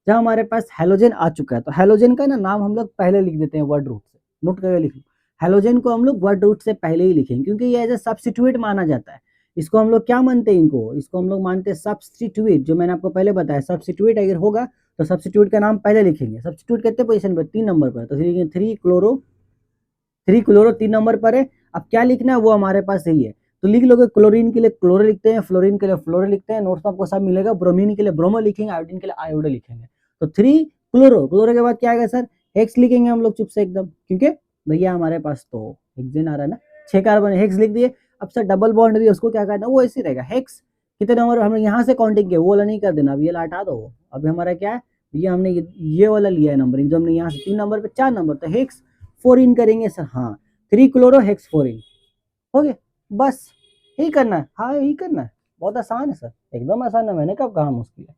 जब हमारे पास हेलोजन आ चुका है तो हेलोजन का ना नाम हम लोग पहले लिख देते हैं वर्ड रूट से, नोट करके लिख लो, हेलोजन को हम लोग वर्ड रूट से पहले ही लिखेंगे, क्योंकि ये एज ए सब्स्टिट्यूट माना जाता है। इसको हम लोग क्या मानते हैं, इसको हम लोग मानते हैं सब्स्टिट्यूट, जो मैंने आपको पहले बताया, सब्स्टिट्यूट अगर होगा तो सब्स्टिट्यूट का नाम पहले लिखेंगे। सब्स्टिट्यूट कितने पोजीशन पर, 3 नंबर पर, तो लिखेंगे 3 क्लोरो 3 नंबर पर है। अब क्या लिखना है वो हमारे पास यही है, तो लिख लोगे, क्लोरीन के लिए क्लोरो लिखते हैं, फ्लोरीन के लिए फ्लोरो लिखते हैं, नोट्स में आपको सब मिलेगा, ब्रोमीन के लिए ब्रोमो लिखेंगे, आयोडीन के लिए आयोडो लिखेंगे। तो 3 क्लोरो, क्लोरो के बाद क्या आएगा सर, हेक्स लिखेंगे हम लोग चुप से एकदम, क्योंकि भैया हमारे पास तो हेक्सेन आ रहा है ना, 6 कार्बन हेक्स लिख दिए। अब सर डबल बॉन्ड भी उसको क्या करना, वो ऐसे रहेगा, हेक्स कितने नंबर हम यहाँ से काउंटिंग किया वो वाला नहीं कर देना, अब ये वाला हटा दो। अभी हमारा क्या है, ये हमने ये वाला लिया है नंबरिंग, जो हमने यहाँ से 3 नंबर पे 4 नंबर, तो हेक्स 4 इन करेंगे सर, हाँ 3 क्लोरो हेक्स 4 इन, हो गया, बस यही करना है, हाँ यही करना है, बहुत आसान है सर, एकदम आसान है, मैंने कब कहा मुश्किल है,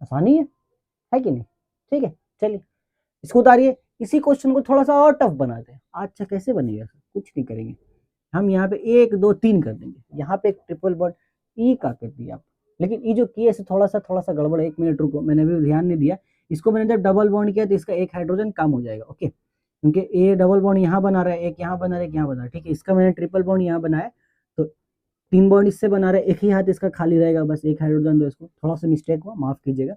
आसानी है कि नहीं, ठीक है। चलिए इसको उतारिए, इसी क्वेश्चन को थोड़ा सा और टफ बनाते हैं। अच्छा कैसे बनेगा सर, कुछ नहीं करेंगे, हम यहाँ पे 1 2 3 कर देंगे, यहाँ पे एक ट्रिपल बॉन्ड ई का कर दिया, लेकिन ये जो किए से थोड़ा सा गड़बड़ है। 1 मिनट रुको, मैंने अभी ध्यान नहीं दिया। इसको मैंने जब डबल बॉन्ड किया तो इसका एक हाइड्रोजन कम हो जाएगा, ओके, क्योंकि ये डबल बॉन्ड यहाँ बना रहा है, एक यहाँ बना रहा है, एक यहाँ बना रहा है, ठीक है। इसका मैंने ट्रिपल बॉन्ड यहाँ बनाया तो 3 बॉन्ड इससे बना रहा है, एक ही हाथ इसका खाली रहेगा, बस एक हाइड्रोजन दो इसको। थोड़ा सा मिस्टेक हुआ, माफ कीजिएगा,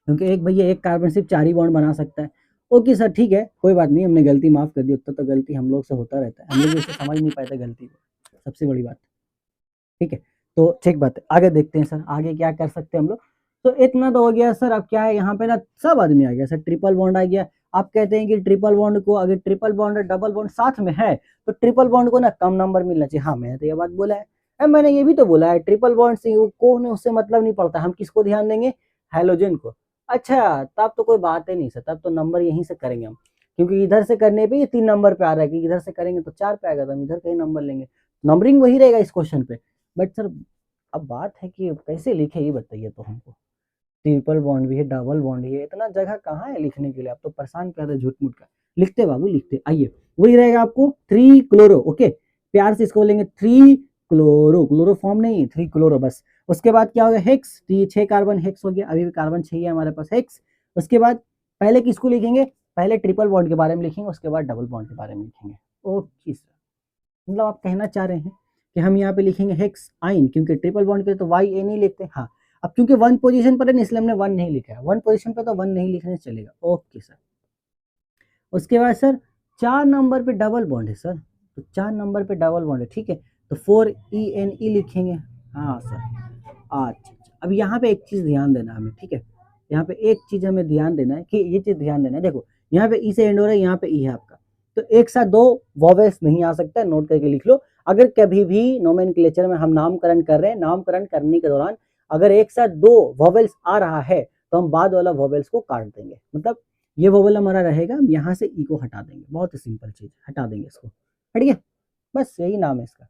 क्योंकि एक भैया एक कार्बन सिर्फ 4 ही बॉन्ड बना सकता है। ओके सर, ठीक है, कोई बात नहीं, हमने गलती माफ कर दी। उतना तो गलती हम लोग से होता रहता है, हम लोग इसे समझ नहीं पाते गलती को, सबसे बड़ी बात, ठीक है। तो ठीक बात है, आगे देखते हैं सर, आगे क्या कर सकते हैं हम लोग। तो इतना तो हो गया सर। अब क्या है यहाँ पे ना, सब आदमी आ गया सर, ट्रिपल बॉन्ड आ गया। आप कहते हैं कि ट्रिपल बॉन्ड को, अगर ट्रिपल बॉन्ड और डबल बॉन्ड साथ में है तो ट्रिपल बॉन्ड को ना कम नंबर मिलना चाहिए। हाँ, मैंने तो ये बात बोला है। मैंने ये भी तो बोला है, ट्रिपल बॉन्ड से कौन है उससे मतलब नहीं पड़ता, हम किसको ध्यान देंगे, हाइड्रोजन को। अच्छा, तब तो कोई बात ही नहीं सर, तब तो नंबर यहीं से करेंगे हम, क्योंकि इधर से करने पे ये 3 नंबर पे आ रहा है, कि इधर से करेंगे तो 4 पे आएगा, तो हम इधर का ही नंबर लेंगे, नंबरिंग वही रहेगा इस क्वेश्चन पे। बट सर अब बात है कि कैसे लिखे ये बताइए तो हमको। ट्रिपल बॉन्ड भी है, डबल बॉन्ड भी है, इतना जगह कहाँ है लिखने के लिए, आप तो परेशान कर रहे झूठ मूठ का। लिखते बाबू लिखते, आइए वही रहेगा आपको 3 क्लोरो, ओके, प्यार से इसको लेंगे 3 क्लोरो, क्लोरो फॉर्म नहीं, 3 क्लोरो बस। उसके बाद क्या होगा, हेक्स, तो ये 6 कार्बन हेक्स हो गया, अभी भी कार्बन 6 है हमारे पास, हेक्स। उसके बाद पहले किसको लिखेंगे, पहले ट्रिपल बॉन्ड के बारे में लिखेंगे, उसके बाद डबल बॉन्ड के बारे में लिखेंगे। ओके सर, मतलब आप कहना चाह रहे हैं कि हम यहाँ पे लिखेंगे हेक्स आइन, क्योंकि ट्रिपल बॉन्ड के तो वाई ए नहीं लिखते। हाँ, अब क्योंकि 1 पोजीशन पर है इसलिए हमने 1 नहीं लिखा है, 1 पोजीशन पर तो 1 नहीं लिखने से चलेगा। ओके सर, उसके बाद सर 4 नंबर पे डबल बॉन्ड है सर, तो 4 नंबर पे डबल बॉन्ड है, ठीक है, तो 4ENE लिखेंगे। हाँ सर, अच्छा, अब यहाँ पे एक चीज़ ध्यान देना हमें, ठीक है, यहाँ पे एक चीज़ हमें ध्यान देना है, कि ये चीज़ ध्यान देना है, देखो यहाँ पे ई से एंड हो रहा है, यहाँ पे ई है आपका, तो एक साथ 2 वॉवेल्स नहीं आ सकता, नोट करके लिख लो। अगर कभी भी नोमेनक्लेचर में हम नामकरण कर रहे हैं, नामकरण करने के दौरान अगर एक साथ 2 वॉवेल्स आ रहा है तो हम बाद वाला वॉवेल्स को काट देंगे, मतलब ये वोवल हमारा रहेगा, हम यहाँ से ई को हटा देंगे, बहुत ही सिंपल चीज़, हटा देंगे इसको, हट गया, बस यही नाम है इसका।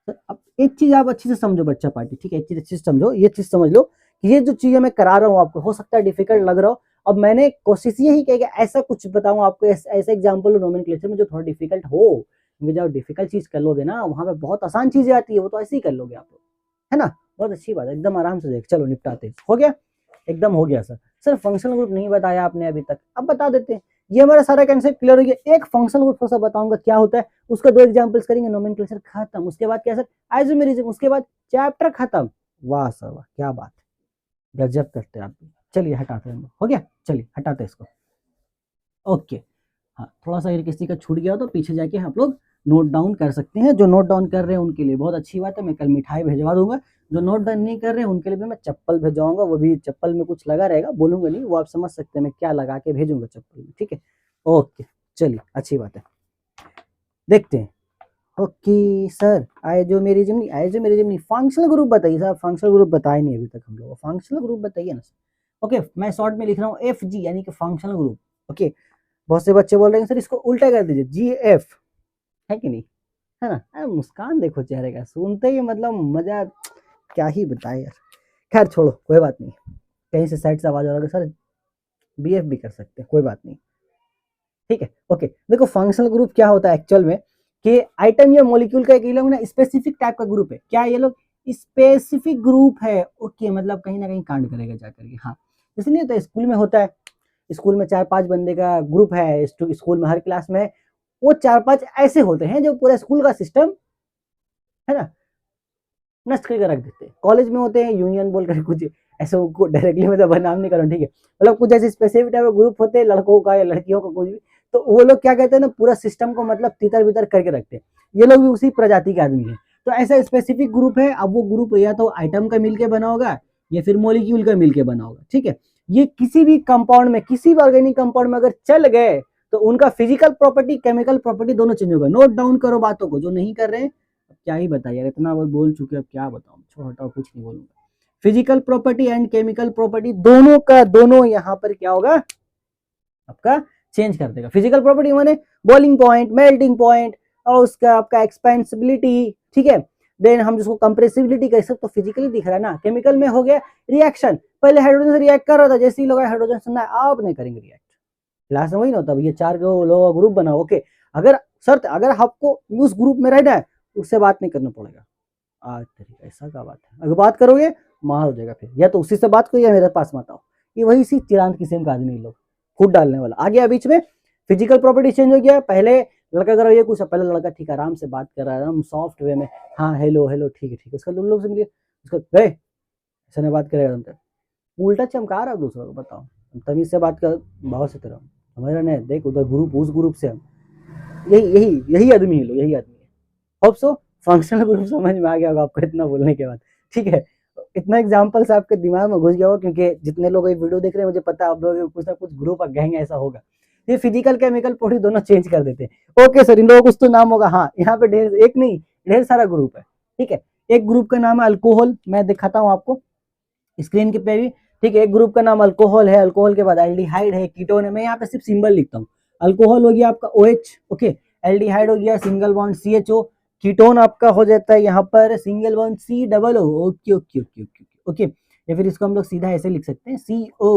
सर अब एक चीज़ आप अच्छी से समझो बच्चा पार्टी, ठीक है, एक चीज़ अच्छी से समझो, ये चीज़ समझ लो कि ये जो चीज़ें मैं करा रहा हूँ आपको, हो सकता है डिफिकल्ट लग रहा हो। अब मैंने कोशिश यही की कि ऐसा कुछ बताऊँ आपको, ऐसा एग्जाम्पल नोमेनक्लेचर में जो थोड़ा डिफिकल्ट हो, क्योंकि जब डिफिकल्ट चीज़ कर लोगे ना, वहाँ पे बहुत आसान चीज़ें आती है, वो तो ऐसे ही कर लोगे आप लोग, है ना। बहुत अच्छी बात है, एकदम आराम से देख, चलो निपटाते हैं, हो गया, एकदम हो गया सर। सर फंक्शनल ग्रुप नहीं बताया आपने अभी तक, अब बता देते हैं। ये हमारा सारा कंसेप्ट क्लियर हो गया। एक फंक्शनल ग्रुप से बताऊंगा क्या होता है, उसका 2 एग्जांपल्स करेंगे, नोमेनक्लेचर खत्म। उसके बाद क्या सर, आइसोमेरिज्म, उसके बाद चैप्टर खत्म। वाह सर वाह, क्या बात है, गजब करते हैं आप। चलिए हटाते हैं, हो गया, चलिए हटाते हैं इसको, ओके। हाँ, थोड़ा सा अगर किसी का छूट गया तो पीछे जाके आप लोग नोट डाउन कर सकते हैं। जो नोट डाउन कर रहे हैं उनके लिए बहुत अच्छी बात है, मैं कल मिठाई भिजवा दूंगा। जो नोट डाउन नहीं कर रहे हैं उनके लिए भी मैं चप्पल भिजवाऊंगा, वो भी चप्पल में कुछ लगा रहेगा, बोलूंगा नहीं, वो आप समझ सकते हैं मैं क्या लगा के भेजूंगा चप्पल में, ठीक है, ओके। चलिए, अच्छी बात है, देखते हैं। Okay sir, isomerism functional group बताइए सर, फंक्शनल ग्रुप बताए नहीं अभी तक हम लोग, फंक्शनल ग्रुप बताइए ना सर। ओके, मैं शॉर्ट में लिख रहा हूँ FG यानी कि फंक्शनल ग्रुप, ओके। बहुत से बच्चे बोल रहे हैं सर इसको उल्टा कर दीजिए, GF, है कि नहीं, है ना। अरे मुस्कान देखो चेहरे का, सुनते ही मतलब मजा, क्या ही बताए यार। खैर छोड़ो, कोई बात नहीं, कहीं से साइड से आवाज आ रहा है सर, BF भी कर सकते हैं, कोई बात नहीं, ठीक है, ओके। देखो फंक्शनल ग्रुप क्या होता है एक्चुअल में, कि आइटम या मॉलिक्यूल का एक ये लोग ना स्पेसिफिक टाइप का ग्रुप है। क्या ये लोग स्पेसिफिक ग्रुप है, ओके, मतलब कहीं ना कहीं कांड करेगा जाकर के। हाँ, जैसे नहीं होता स्कूल में होता है, स्कूल में 4-5 बंदे का ग्रुप है, स्कूल में हर क्लास में वो 4-5 ऐसे होते हैं जो पूरा स्कूल का सिस्टम, है ना, नष्ट करके रख देते हैं। कॉलेज में होते हैं यूनियन बोलकर कुछ ऐसे, उनको डायरेक्टली मतलब बदनाम नहीं कर रहा हूँ, ठीक है, मतलब कुछ ऐसे स्पेसिफिक टाइप का ग्रुप होते हैं, लड़कों का या लड़कियों का कुछ भी, तो वो लोग क्या कहते हैं ना, पूरा सिस्टम को मतलब तितर बितर करके रखते हैं। ये लोग भी उसी प्रजाति के आदमी है, तो ऐसा स्पेसिफिक ग्रुप है। अब वो ग्रुप या तो आइटम का मिलके बना होगा या फिर मॉलिक्यूल का मिलके बना होगा, ठीक है। ये किसी भी कंपाउंड में, किसी भी ऑर्गेनिक कंपाउंड में अगर चल गए तो उनका फिजिकल प्रॉपर्टी, केमिकल प्रॉपर्टी दोनों चेंज होगा। नोट डाउन करो बातों को, जो नहीं कर रहे हैं क्या ही बताइए यार, इतना बोल चुके, अब क्या बताऊं, छोड़ हटाओ, कुछ नहीं बोलूंगा। Physical property and chemical property दोनों का दोनों यहाँ पर क्या होगा आपका, चेंज कर देगा। फिजिकल प्रॉपर्टी माने बॉइलिंग पॉइंट, मेल्टिंग पॉइंट, और उसका आपका एक्सपेंसिबिलिटी, ठीक है। देन हम जिसको कंप्रेसिबिलिटी कह सकते, तो फिजिकली दिख रहा है ना। केमिकल में हो गया रिएक्शन, पहले हाइड्रोजन से रिएक्ट कर रहा था, जैसे ही लोग हाइड्रोजन सुनना आप नहीं करेंगे रिएक्ट, क्लास में वही ना होता, ये 4 लोगों का ग्रुप बना, ओके। अगर शर्त, अगर आपको उस ग्रुप में रहना है उससे बात नहीं करना पड़ेगा, आज तरीका ऐसा का बात है, अगर बात करोगे मार हो जाएगा फिर, या तो उसी से बात करो या मेरे पास मत आओ। ये वही सी चिरांत किस्म का आदमी लोग, खुद डालने वाला आ गया बीच में। फिजिकल प्रॉपर्टी चेंज हो गया, पहले लड़का करो ये कुछ, पहले लड़का ठीक आराम से बात कर रहा है, हम सॉफ्ट वे में, हाँ हेलो हेलो ठीक है ठीक है, उसका लोग से मिलिए, उसको ऐसा नहीं बात करेगा तुमसे, उल्टा चमका रहा दूसरों को, बताओ तमीज से बात कर, भाव से तरह हमारा नहीं, देख उधर ग्रुप, उस ग्रुप से हम, यही यही यही आदमी है लोग, यही आदमी है। होप सो फंक्शनल ग्रुप समझ में आ गया होगा आपको इतना बोलने के बाद, ठीक है। इतना एग्जाम्पल्स आपके दिमाग में घुस गया होगा, क्योंकि जितने लोग ये वीडियो देख रहे हैं मुझे पता है आप लोग कुछ ना कुछ ग्रुप गैंग ऐसा होगा, ये फिजिकल केमिकल प्रॉपर्टी दोनों चेंज कर देते हैं। ओके सर, इन लोगों को कुछ तो नाम होगा, हाँ यहाँ पे ढेर, एक नहीं ढेर सारा ग्रुप है, ठीक है। एक ग्रुप का नाम है अल्कोहल, मैं दिखाता हूँ आपको स्क्रीन के पे भी, ठीक है। एक ग्रुप का नाम अल्कोहल है, अल्कोहल के बाद एल्डिहाइड है, कीटोन है, मैं यहाँ पे सिर्फ सिंबल लिखता हूँ। अल्कोहल हो गया आपका OH, ओके, एल्डिहाइड हो गया सिंगल बॉन्ड CHO, कीटोन आपका हो जाता है यहाँ पर single bond COO, okay okay okay okay okay, या फिर इसको हम लोग सीधा ऐसे लिख सकते हैं CO,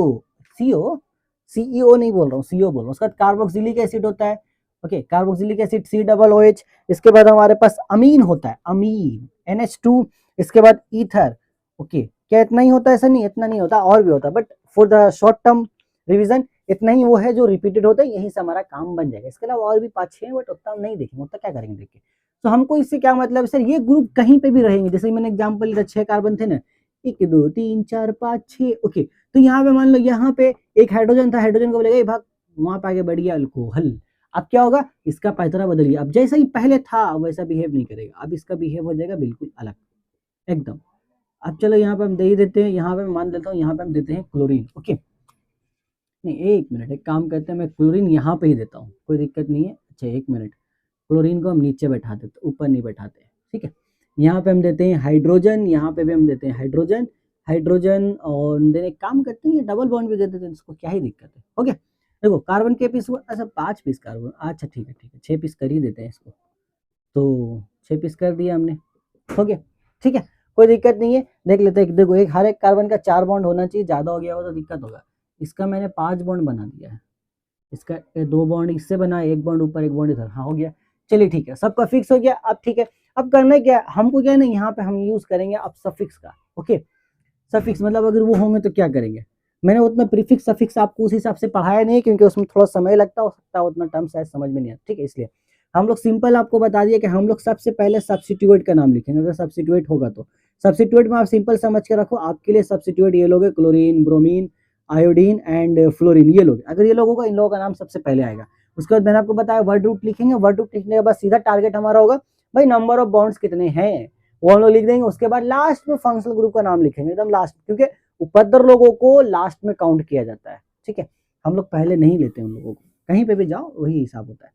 CEO नहीं बोल रहा हूँ, CO बोल रहा हूँ। उसके बाद कार्बोक्सिलिक एसिड होता है, ओके, कार्बोक्सिलिक एसिड COOH। इसके बाद हमारे पास अमीन होता है, अमीन NH2, इसके बाद ईथर, ओके। क्या इतना ही होता है? ऐसा नहीं, इतना नहीं होता, और भी होता है, but for the short term revision इतना ही वो है जो रिपीटेड होता है, यहीं से हमारा काम बन जाएगा। इसके अलावा और भी 5-6, बट उतना हम नहीं देखेंगे, उतना क्या करेंगे देख के। तो हमको इससे क्या मतलब सर, ये ग्रुप कहीं पे भी रहेंगे, जैसे मैंने एग्जाम्पल लिया 6 कार्बन थे ना, 1 2 3 4 5 6, ओके। तो यहाँ पे मान लो यहाँ पे एक हाइड्रोजन था, हाइड्रोजन को बोलेगा ये भाग वहां पे आगे बढ़ गया अल्कोहल, अब क्या होगा, इसका पैतरा बदल गया, अब जैसा ही पहले था वैसा बिहेव नहीं करेगा, अब इसका बिहेव हो जाएगा बिल्कुल अलग एकदम। अब चलो यहाँ पे हम दे ही देते हैं, यहाँ पे मान लेता हूँ, यहाँ पे हम देते हैं क्लोरीन, ओके। नहीं एक मिनट, एक काम करते हैं, मैं क्लोरीन यहाँ पे ही देता हूँ, कोई दिक्कत नहीं है। अच्छा एक मिनट, क्लोरीन को हम नीचे बैठा देते, ऊपर नहीं बैठाते, ठीक है। यहाँ पे हम देते हैं हाइड्रोजन, यहाँ पे भी हम देते हैं हाइड्रोजन, हाइड्रोजन, और देने एक काम करते हैं डबल बॉन्ड भी दे देते हैं, इसको क्या ही दिक्कत है, ओके। देखो कार्बन के पीस हुआ, अच्छा 5 पीस कार्बन, अच्छा ठीक है ठीक है, 6 पीस कर ही देते हैं इसको, तो 6 पीस कर दिया हमने, हो गया, ठीक है, कोई दिक्कत नहीं है। देख लेते हैं, देखो एक हर एक कार्बन का 4 बॉन्ड होना चाहिए, ज्यादा हो गया हो तो दिक्कत होगा। इसका मैंने 5 बॉन्ड बना दिया है, इसका 2 बॉन्ड इससे बना, 1 बॉन्ड ऊपर 1 बॉन्ड इधर, हाँ हो गया, चलिए ठीक है, सबका फिक्स हो गया। अब ठीक है, अब करना क्या है हमको, क्या है ना, यहाँ पे हम यूज करेंगे अब सफिक्स का, ओके। सफिक्स मतलब अगर वो होंगे तो क्या करेंगे, मैंने उतना प्रीफिक्स सफिक्स आपको उस हिसाब से पढ़ाया नहीं, क्योंकि उसमें थोड़ा समय लगता हो सकता है, उतना टर्म शायद समझ में नहीं आता, ठीक है। इसलिए हम लोग सिंपल आपको बता दिया कि हम लोग सबसे पहले सब्स्टिट्यूट का नाम लिखेंगे, अगर सब्स्टिट्यूट होगा तो। सब्स्टिट्यूट में आप सिंपल समझ के रखो, आपके लिए सब्स्टिट्यूट ये लोग chlorine, bromine, iodine and fluorine, ये लोग, अगर ये लोग होगा इन लोगों का नाम सबसे पहले आएगा। उसके बाद मैंने आपको बताया वर्ड रूट लिखेंगे, वर्ड रूट लिखने के बाद सीधा टारगेट हमारा होगा भाई नंबर ऑफ बॉन्ड्स कितने हैं, वो हम लोग लिख देंगे। उसके बाद लास्ट में फंक्शनल ग्रुप का नाम लिखेंगे एकदम लास्ट, क्योंकि उपद्र लोगों को लास्ट में काउंट किया जाता है, ठीक है। हम लोग पहले नहीं लेते उन लोगों को, कहीं पे भी जाओ वही हिसाब होता है,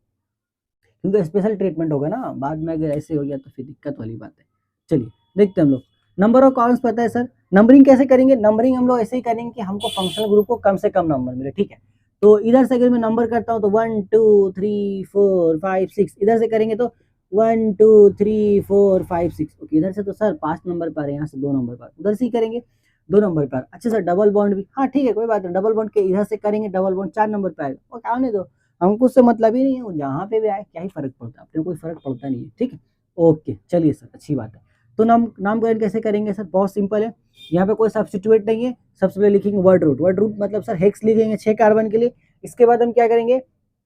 क्योंकि स्पेशल ट्रीटमेंट होगा ना, बाद में अगर ऐसे हो गया तो फिर दिक्कत वाली बात है। चलिए देखते हैं हम लोग, नंबर ऑफ कॉलम्स पता है सर, नंबरिंग कैसे करेंगे, नंबरिंग हम लोग ऐसे ही करेंगे कि हमको फंक्शनल ग्रुप को कम से कम नंबर मिले, ठीक है। तो इधर से अगर मैं नंबर करता हूँ तो 1 2 3 4 5 6, इधर से करेंगे तो 1 2 3 4 5 6, ओके। इधर से तो सर 5 नंबर पर है, यहाँ से 2 नंबर पर, उधर से ही करेंगे 2 नंबर पर। अच्छा सर डबल बॉन्ड भी, हाँ ठीक है कोई बात नहीं, डबल बॉन्ड के इधर से करेंगे, डबल बॉन्ड 4 नंबर पर आएगा, ओके आने दो, हमको उससे मतलब ही नहीं है, वो जहाँ पे भी आए क्या ही फर्क पड़ता है, अपने कोई फर्क पड़ता नहीं है, ठीक है। ओके चलिए सर, अच्छी बात है। तो नामकरण कैसे करेंगे सर, बहुत सिंपल है, यहाँ पे कोई सब्स्टिट्यूट नहीं है, सबसे पहले लिखेंगे वर्ड रूट, वर्ड रूट मतलब सर हेक्स लिखेंगे 6 कार्बन के लिए। इसके बाद हम क्या करेंगे,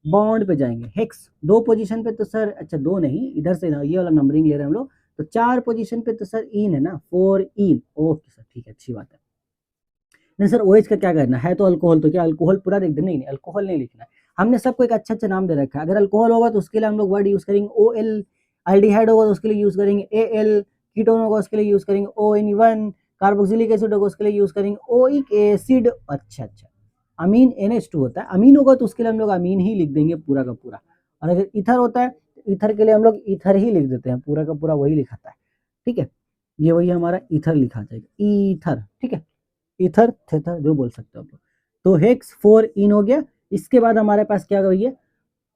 बॉन्ड पे जाएंगे, हेक्स 2 पोजीशन पे, तो सर अच्छा 2 नहीं, इधर से ना ये वाला नंबरिंग ले रहे हैं हम लोग, तो 4 पोजीशन पे तो सर इन है ना, 4 इन, ओके सर ठीक है, अच्छी बात है। नहीं सर OH का क्या करना है, तो अल्कोहल, तो क्या अल्कोहल पूरा लिख देना, नहीं अल्कोहल नहीं लिखना है, हमने सबको एक अच्छा अच्छा नाम दे रखा है। अगर अल्कोहल होगा तो उसके लिए हम लोग वर्ड यूज करेंगे OL, एल्डिहाइड होगा तो उसके लिए यूज करेंगे AL, कीटोन होगा उसके लिए यूज करेंगे ONE1, कार्बोक्सिलिक एसिड होगा उसके लिए यूज करेंगे ओइक एसिड, अच्छा अच्छा। अमीन NH2 होता है, अमीन होगा तो उसके लिए हम लोग अमीन ही लिख देंगे पूरा का पूरा, और अगर ईथर होता है तो ईथर के लिए हम लोग ईथर ही लिख देते हैं, पूरा का पूरा वही लिखाता है, ठीक है। ये वही हमारा ईथर लिखा जाएगा, ईथर, ठीक है, ईथर थेथर जो बोल सकते हो आप लोग। तो हेक्स 4 इन हो गया। इसके बाद हमारे पास क्या होगा,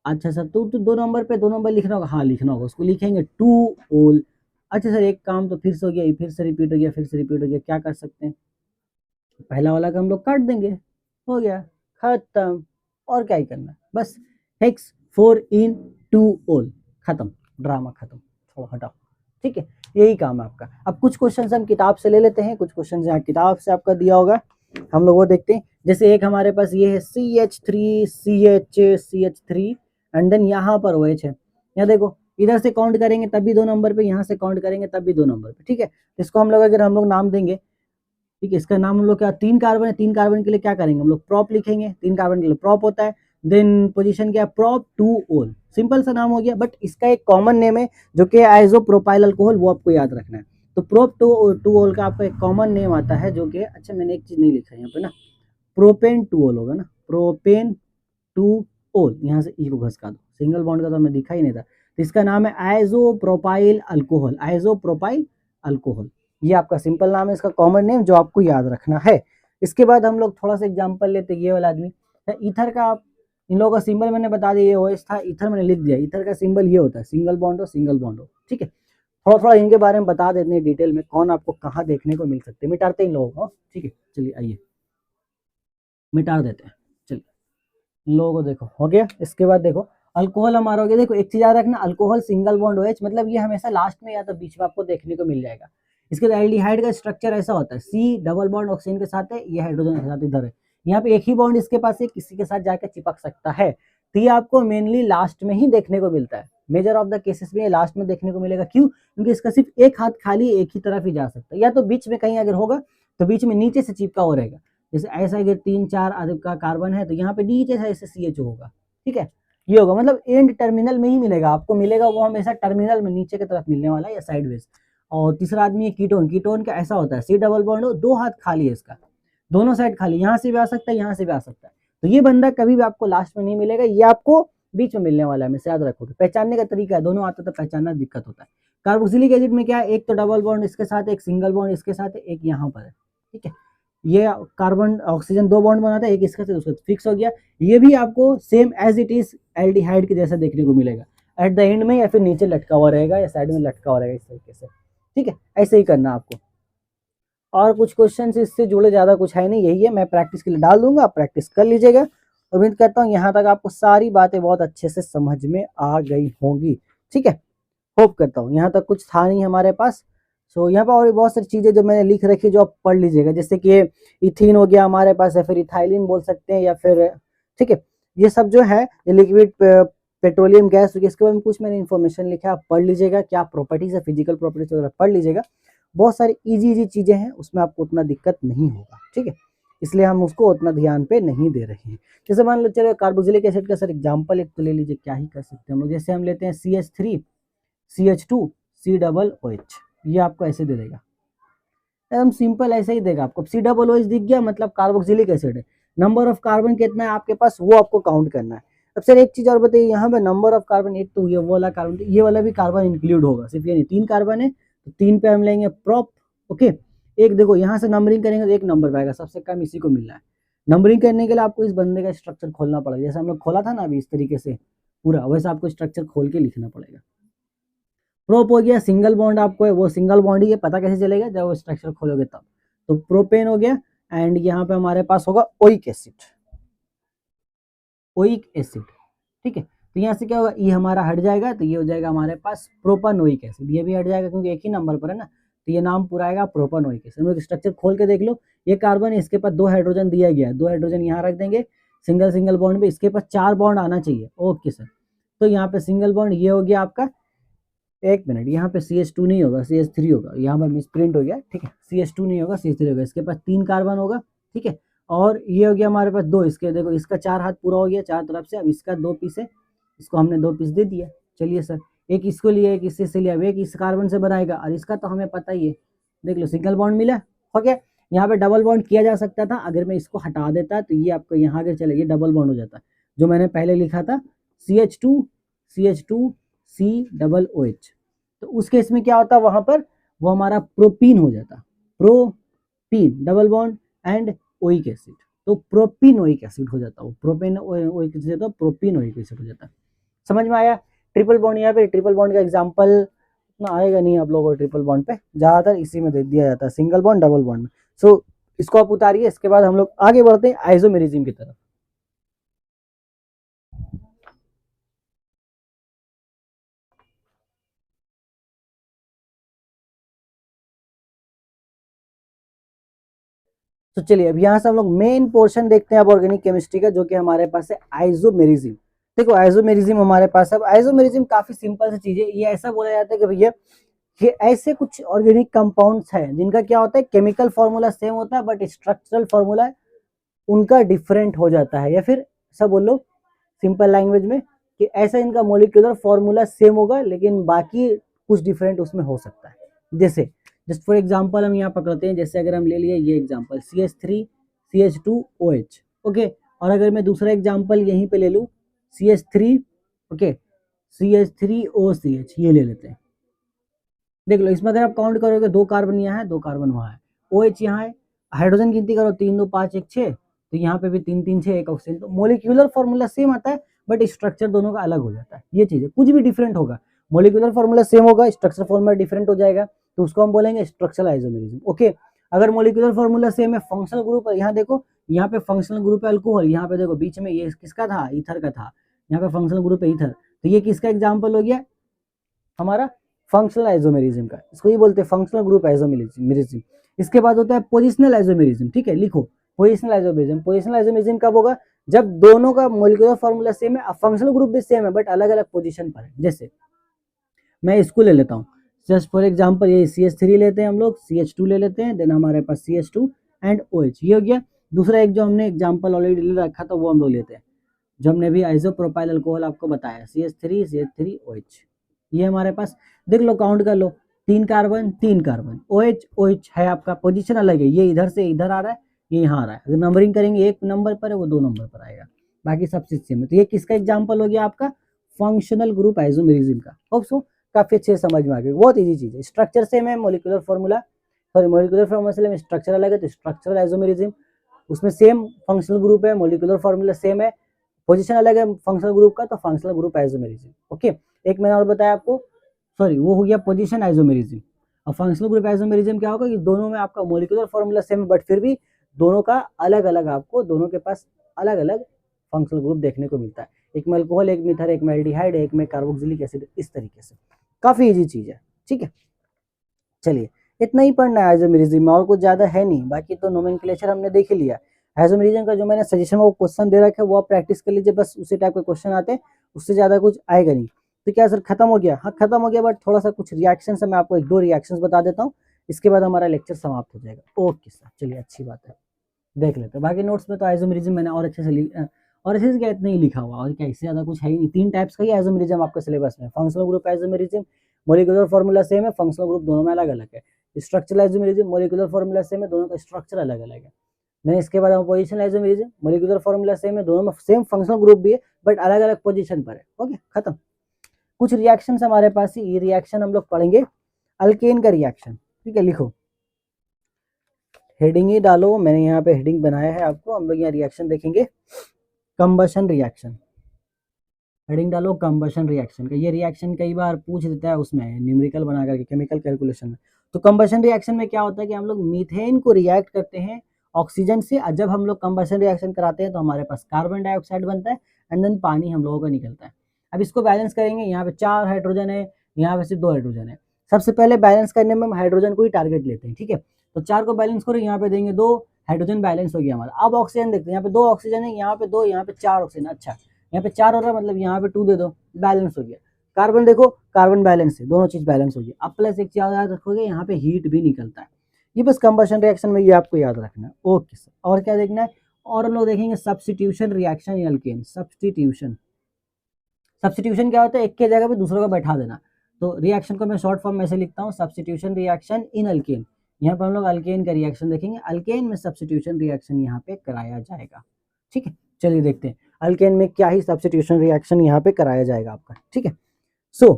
अच्छा सर तो 2 नंबर पे 2 नंबर लिखना होगा, हाँ लिखना होगा, उसको लिखेंगे 2 ओल। अच्छा सर एक काम तो फिर से हो गया, फिर से रिपीट हो गया, फिर से रिपीट हो गया, क्या कर सकते हैं, पहला वाला का हम लोग काट देंगे, हो गया खत्म, और क्या ही करना बस, हेक्स 4 इन 2 ओल, खत्म, ड्रामा खत्म, छोड़ो हटाओ, ठीक है, यही काम है आपका। अब कुछ क्वेश्चन हम किताब से ले लेते हैं, कुछ क्वेश्चन यहाँ किताब से आपका दिया होगा, हम लोग वो देखते हैं। जैसे एक हमारे पास ये है CH3 एंड देन यहाँ पर OH है। यहाँ देखो इधर से काउंट करेंगे तब भी 2 नंबर पे, यहाँ से काउंट करेंगे तब भी 2 नंबर पे, ठीक है। इसको हम लोग अगर हम लोग नाम देंगे, ठीक है, इसका नाम हम लोग क्या, 3 कार्बन है, 3 कार्बन के लिए क्या करेंगे हम लोग, प्रॉप लिखेंगे, 3 कार्बन के लिए प्रॉप होता है। देन पोजीशन क्या है, prop 2 ol, सिंपल सा नाम हो गया। बट इसका एक कॉमन नेम है जो कि आइसोप्रोपाइल अल्कोहल, वो आपको याद रखना है। तो prop 2 ol का आपका एक कॉमन नेम आता है जो कि, अच्छा मैंने एक चीज नहीं लिखा है यहाँ पे ना, प्रोपेन 2 ol होगा ना, प्रोपेन 2 ol, यहाँ से ई को घसका दो, सिंगल बॉन्ड का तो हमें दिखा ही नहीं था। तो इसका नाम है आइसोप्रोपाइल अल्कोहल, आइसोप्रोपाइल अल्कोहल, ये आपका सिंपल नाम है, इसका कॉमन नेम जो आपको याद रखना है। इसके बाद हम लोग थोड़ा सा एग्जांपल लेते हैं, ये वाला आदमी ईथर का, इन लोगों का सिंबल मैंने बता दिया, ये OH था, ईथर मैंने लिख दिया, ईथर का सिंबल ये होता है, सिंगल बॉन्ड हो, सिंगल बॉन्ड हो, ठीक है। थोड़ा थोड़ा इनके बारे में बता देते हैं डिटेल में, कौन आपको कहाँ देखने को मिल सकते हैं, मिटाते हैं इन लोगों को, ठीक है। चलिए आइए मिटा देते हैं, चलिए इन लोगों को देखो हो गया। इसके बाद देखो अल्कोहल हमारा हो गया। देखो एक चीज याद रखना, अल्कोहल सिंगल बॉन्ड OH, मतलब ये हमेशा लास्ट में या तो बीच में आपको देखने को मिल जाएगा। इसके बाद एल्डिहाइड का स्ट्रक्चर ऐसा होता है, C डबल बॉन्ड ऑक्सीजन के साथ है, ये हाइड्रोजन के साथ इधर है, यहाँ पे एक ही बॉन्ड इसके पास है, किसी के साथ जाकर चिपक सकता है। तो ये आपको मेनली लास्ट में ही देखने को मिलता है, मेजर ऑफ द केसेस में ये लास्ट में देखने को मिलेगा। क्यों? क्योंकि इसका सिर्फ एक हाथ खाली एक ही तरफ ही जा सकता है, या तो बीच में कहीं अगर होगा तो बीच में नीचे से चिपका हो रहेगा। जैसे ऐसा अगर 3-4 का कार्बन है तो यहाँ पे नीचे से ऐसे CH होगा, ठीक है, ये होगा, मतलब एंड टर्मिनल में ही मिलेगा आपको, मिलेगा वो हमेशा टर्मिनल में नीचे की तरफ मिलने वाला है या साइडवेज। और तीसरा आदमी है कीटोन, कीटोन का ऐसा होता है, C डबल बॉन्ड हो, 2 हाथ खाली है इसका, दोनों साइड खाली, यहाँ से भी आ सकता है, यहाँ से भी आ सकता है। तो ये बंदा कभी भी आपको लास्ट में नहीं मिलेगा, ये आपको बीच में मिलने वाला है, हमेशा याद रखोगे। पहचानने का तरीका है, दोनों आता तो पहचानना दिक्कत होता है। कार्बोक्सिलिक एसिड में क्या है, एक तो डबल बॉन्ड इसके साथ, एक सिंगल बॉन्ड इसके साथ, एक यहाँ पर है, ठीक है। ये कार्बन ऑक्सीजन 2 बॉन्ड बनाता है, एक इसका से उसका फिक्स हो गया। ये भी आपको same as it is aldehyde के जैसा देखने को मिलेगा, एट द एंड में या फिर नीचे लटका हुआ रहेगा या साइड में लटका हुआ रहेगा, इस तरीके से, ठीक है। ऐसे ही करना आपको। और कुछ क्वेश्चन इससे जुड़े ज्यादा कुछ है नहीं, यही है, मैं प्रैक्टिस के लिए डाल दूंगा, आप प्रैक्टिस कर लीजिएगा। उम्मीद करता हूँ यहाँ तक आपको सारी बातें बहुत अच्छे से समझ में आ गई होंगी, ठीक है। होप करता हूँ, यहाँ तक कुछ था नहीं हमारे पास। सो यहाँ पर और बहुत सारी चीजें जो मैंने लिख रखी जो आप पढ़ लीजिएगा, जैसे कि इथीन हो गया हमारे पास, या फिर इथाइलिन बोल सकते हैं, या फिर, ठीक है, ये सब जो है ये लिक्विड पेट्रोलियम गैस हो गया। इसके बारे में कुछ मैंने इन्फॉर्मेशन लिखा, आप पढ़ लीजिएगा, क्या प्रॉपर्टीज है, फिजिकल प्रॉपर्टीज वगैरह पढ़ लीजिएगा। बहुत सारी इजी चीजें हैं, उसमें आपको उतना दिक्कत नहीं होगा, ठीक है। इसलिए हम उसको उतना ध्यान पे नहीं दे रहे हैं। जैसे मान लो चलो कार्बोक्सिलिक एसिड का सर एग्जाम्पल एक तो ले लीजिए, क्या ही कर सकते हैं हम लोग। जैसे हम लेते हैं CH3 CH2 C double OH, ये आपको ऐसे दे देगा, एकदम सिंपल ऐसे ही देगा आपको। C डबल OH दिख गया मतलब कार्बोक्सिलिक एसिड है। नंबर ऑफ कार्बन कितना है आपके पास, वो आपको काउंट करना है। अब सर एक चीज और बताइए, यहाँ पे नंबर ऑफ कार्बन, एक तो ये वाला कार्बन, ये वाला भी कार्बन इंक्लूड होगा, सिर्फ ये नहीं, 3 कार्बन है तो 3 पे हम लेंगे प्रॉप, ओके। एक देखो यहाँ से नंबरिंग करेंगे तो 1 नंबर पाएगा, सबसे कम इसी को मिलना है। नंबरिंग करने के लिए आपको इस बंदे का स्ट्रक्चर खोलना पड़ेगा, जैसे हम लोग खोला था ना अभी इस तरीके से पूरा, वैसे आपको स्ट्रक्चर खोल के लिखना पड़ेगा। प्रोप हो गया, सिंगल बॉन्ड आपको है, वो सिंगल बॉन्ड ही है, पता कैसे चलेगा जब वो स्ट्रक्चर खोलोगे तब। तो प्रोपेन हो गया, एंड यहाँ पे हमारे पास होगा ओइक एसिड, ओइक एसिड, ठीक है। तो यहाँ से क्या होगा, ये हमारा हट जाएगा, तो ये हो जाएगा हमारे पास प्रोपानोइक एसिड, ये भी हट जाएगा क्योंकि एक ही नंबर पर है ना, तो ये नाम पूरा आएगा प्रोपानोइक एसिड। स्ट्रक्चर खोल के देख लो, ये कार्बन है, इसके पास 2 हाइड्रोजन दिया गया है, 2 हाइड्रोजन यहाँ रख देंगे सिंगल सिंगल बॉन्ड पे, इसके पास 4 बॉन्ड आना चाहिए, ओके सर। तो यहाँ पे सिंगल बॉन्ड ये हो गया आपका, एक मिनट, यहाँ पे CH2 नहीं होगा, CH3 होगा, यहाँ पर मिस प्रिंट हो गया, ठीक है, CH2 नहीं होगा, CH3 होगा। इसके पास 3 कार्बन होगा, ठीक है। और ये हो गया हमारे पास 2, इसके देखो इसका 4 हाथ पूरा हो गया 4 तरफ से। अब इसका 2 पीस है, इसको हमने 2 पीस दे दिया। चलिए सर, एक इसको लिया, एक इससे से लिया, एक इस कार्बन से बनाएगा, और इसका तो हमें पता ही है, देख लो सिंगल बॉन्ड मिला, हो गया। यहाँ पे डबल बॉन्ड किया जा सकता था, अगर मैं इसको हटा देता तो ये आपको यहाँ आगे चले, ये डबल बॉन्ड हो जाता, जो मैंने पहले लिखा था CH2 C डबल OH। तो उस केस में क्या होता, वहां पर वो हमारा प्रोपीन हो जाता, propene double bond and oic acid, तो प्रोपीनोइक एसिड हो जाता, वो प्रोपेन ओइक एसिड तो प्रोपीनोइक एसिड हो जाता। समझ में आया? ट्रिपल बॉन्ड, यहाँ पे ट्रिपल बॉन्ड का एग्जांपल उतना आएगा नहीं आप लोगों को, ट्रिपल बॉन्ड पे ज्यादातर इसी में दे दिया जाता है, सिंगल बॉन्ड डबल बॉन्ड में। सो इसको आप उतारिए, इसके बाद हम लोग आगे बढ़ते हैं आइसोमेरिज्म की तरफ। तो चलिए अब यहाँ से हम लोग मेन पोर्शन देखते हैं अब ऑर्गेनिक केमिस्ट्री का, जो कि हमारे पास है आइसोमेरिज्म। देखो आइसोमेरिज्म हमारे पास है। आइसोमेरिज्म काफी सिंपल सी चीज है। ये ऐसा बोला जाता है कि भैया ये ऐसे कुछ ऑर्गेनिक कंपाउंड्स हैं जिनका क्या होता है, केमिकल फॉर्मूला सेम होता है बट स्ट्रक्चरल फॉर्मूला उनका डिफरेंट हो जाता है, या फिर ऐसा बोलो सिंपल लैंग्वेज में कि ऐसा इनका मोलिकुलर फॉर्मूला सेम होगा लेकिन बाकी कुछ डिफरेंट उसमें हो सकता है। जैसे जस्ट फॉर एग्जांपल हम यहाँ पकड़ते हैं, जैसे अगर हम ले लिए ये एग्जांपल CH3 CH2OH, ओके। और अगर मैं दूसरा एग्जांपल यहीं पे ले लूँ CH3, ओके, CH3OCH, ये ले लेते हैं। देख लो इसमें अगर आप काउंट करोगे 2 कार्बन यहाँ है, 2 कार्बन वहाँ है, OH यहाँ है, हाइड्रोजन गिनती करो 3 2 5 1 6, तो यहाँ पे भी 3 3 6 1 ऑक्सीजन। तो मोलिकुलर फॉर्मूला सेम आता है बट स्ट्रक्चर दोनों का अलग हो जाता है। ये चीज है, कुछ भी डिफरेंट होगा, मोलिकुलर फॉर्मूला सेम होगा, स्ट्रक्चर फॉर्मूला डिफरेंट हो जाएगा, तो उसको हम बोलेंगे स्ट्रक्चरल आइसोमेरिज्म, ओके। अगर मोलिकुलर फॉर्मूला सेम है, फंक्शनल ग्रुप, यहाँ देखो यहाँ पे फंक्शनल ग्रुप है अल्कोहल, यहाँ पे देखो बीच में ये किसका था, ईथर का था, यहाँ पे फंक्शनल ग्रुप है ईथर, तो ये किसका एग्जाम्पल हो गया, हमारा फंक्शनल आइसोमेरिज्म का। इसको ये बोलते हैं फंक्शनल ग्रुप आइसोमेरिज्म। इसके बाद होता है पोजिशनल आइसोमेरिज्म, ठीक है, लिखो पोजिशनल आइसोमेरिज्म। पोजिशनल आइसोमेरिज्म कब होगा, जब दोनों का मोलिकुलर फॉर्मूला सेम है, फंक्शनल ग्रुप भी सेम है बट अलग अलग पोजीशन पर है। जैसे मैं इसको ले लेता हूँ, जस्ट फॉर एग्जांपल ये CH3 लेते हैं हम लोग, CH2 ले लेते हैं, देन हमारे पास CH2 एंड OH, ये हो गया। दूसरा एक जो हमने एग्जांपल ऑलरेडी ले रखा था वो हम लोग लेते हैं, जो हमने भी आइसोप्रोपाइल अल्कोहल आपको बताया, CH3OH, ये हमारे पास देख लो, काउंट कर लो, 3 कार्बन 3 कार्बन, OH है आपका, पोजीशन अलग है, ये इधर से इधर आ रहा है, ये यहाँ आ रहा है। अगर नंबरिंग करेंगे 1 नंबर पर है, वो 2 नंबर पर आएगा, बाकी सब चीज सेम है। तो ये किसका एग्जाम्पल हो गया आपका, फंक्शनल ग्रुप आइसोमेरिज्म का। होप सो काफी अच्छे से समझ में आ गया, बहुत इजी चीज है। स्ट्रक्चर सेम है, मोलिकुलर फॉर्मूला मोलिकुलर फॉर्मूला में स्ट्रक्चर अलग है, तो स्ट्रक्चरल आइसोमेरिज्म, उसमें सेम फंक्शनल ग्रुप है, मोलिकुलर फॉर्मूला सेम है, पोजीशन अलग है फंक्शनल ग्रुप का, तो फंक्शनल ग्रुप आइसोमेरिज्म, ओके। एक मैंने और बताया आपको, सॉरी वो हो गया पोजीशन आइसोमेरिज्म। और फंक्शनल ग्रुप आइसोमेरिज्म क्या होगा कि दोनों में आपका मोलिकुलर फॉर्मूला सेम है बट फिर भी दोनों का अलग अलग, आपको दोनों के पास अलग अलग फंक्शनल ग्रुप देखने को मिलता है, एक में अल्कोहल, एक में इथर, एक में एल्डिहाइड, एक में कार्बोक्सिलिक एसिड, इस तरीके से। काफी इजी चीज है, ठीक है। चलिए इतना ही पढ़ना है आइसोमेरिज्म में, और कुछ ज्यादा है नहीं, बाकी तो नोमेनक्लेचर हमने देख ही लिया। आइसोमेरिज्म का जो मैंने सजेशन में वो क्वेश्चन दे रखा है वो आप प्रैक्टिस कर लीजिए, बस उसी टाइप के क्वेश्चन आते हैं, उससे ज्यादा कुछ आएगा नहीं। तो क्या सर खत्म हो गया, हाँ खत्म हो गया, बट थोड़ा सा कुछ रिएक्शन है, मैं आपको 1 2 रिएक्शन बता देता हूँ, इसके बाद हमारा लेक्चर समाप्त हो जाएगा। ओके सर, चलिए अच्छी बात है, देख लेते हैं। बाकी नोट्स में तो आइसोमेरिज्म मैंने और अच्छे से और अच्छे से क्या इतना ही लिखा हुआ, और क्या इससे ज्यादा कुछ है ही नहीं। 3 टाइप्स का ही आइसोमेरिज्म आपके सिलेबस में, functional group isomerism, molecular formula same है, फंक्शनल ग्रुप दोनों में अलग अलग है, structural isomerism, molecular formula same है, दोनों का स्ट्रक्चर अलग अलग है। देन इसके बाद positional isomerism, molecular formula same है, दोनों में सेम फंक्शनल ग्रुप भी है बट अलग अलग पोजीशन पर है। ओके खत्म। कुछ रिएक्शन हमारे पास ही, ये रिएक्शन हम लोग पढ़ेंगे, अल्केन का रिएक्शन, ठीक है, लिखो हेडिंग ही डालो, मैंने यहाँ पे हेडिंग बनाया है आपको। हम लोग यहाँ रिएक्शन देखेंगे, कंबशन रिएक्शन, हेडिंग डालो कंबशन रिएक्शन का। ये रिएक्शन कई बार पूछ देता है उसमें न्यूमेरिकल बना करके केमिकल कैलकुलेशन में। तो कंबशन रिएक्शन में क्या होता है कि हम लोग मीथेन को रिएक्ट करते हैं ऑक्सीजन से, और जब हम लोग कंबशन रिएक्शन कराते हैं तो हमारे पास कार्बन डाइऑक्साइड बनता है एंड देन पानी हम लोगों का निकलता है। अब इसको बैलेंस करेंगे, यहाँ पे 4 हाइड्रोजन है, यहाँ पे सिर्फ 2 हाइड्रोजन है। सबसे पहले बैलेंस करने में हम हाइड्रोजन को ही टारगेट लेते हैं, ठीक है। तो 4 को बैलेंस करो, यहाँ पे देंगे 2 हाइड्रोजन, बैलेंस हो गया हमारा। अब ऑक्सीजन देखते हैं, यहाँ पे 2 ऑक्सीजन है, यहाँ पे 2, यहाँ पे 4 ऑक्सीजन, अच्छा यहाँ पे 4 हो रहा है, मतलब यहाँ पे 2 दे दो, बैलेंस हो गया। कार्बन देखो, कार्बन बैलेंस है, दोनों चीज बैलेंस हो गई। अब प्लस एक चीज याद रखोगे, यहाँ पे हीट भी निकलता है। ये बस कंबशन रिएक्शन में ये आपको याद रखना है। ओके सर, और क्या देखना है, और हम लोग देखेंगे substitution reaction in alkane. Substitution क्या होता है, एक के जगह पे दूसरों को बैठा देना। तो रिएक्शन को मैं शॉर्ट फॉर्म में से लिखता हूँ, सब्स्टिट्यूशन रिएक्शन इन अल्केन। यहाँ पर हम लोग अल्केन का रिएक्शन देखेंगे, अल्केन में सब्स्टिट्यूशन रिएक्शन यहाँ पे कराया जाएगा, ठीक है। चलिए देखते हैं अल्केन में क्या ही सब्स्टिट्यूशन रिएक्शन यहाँ पे कराया जाएगा आपका, ठीक है। सो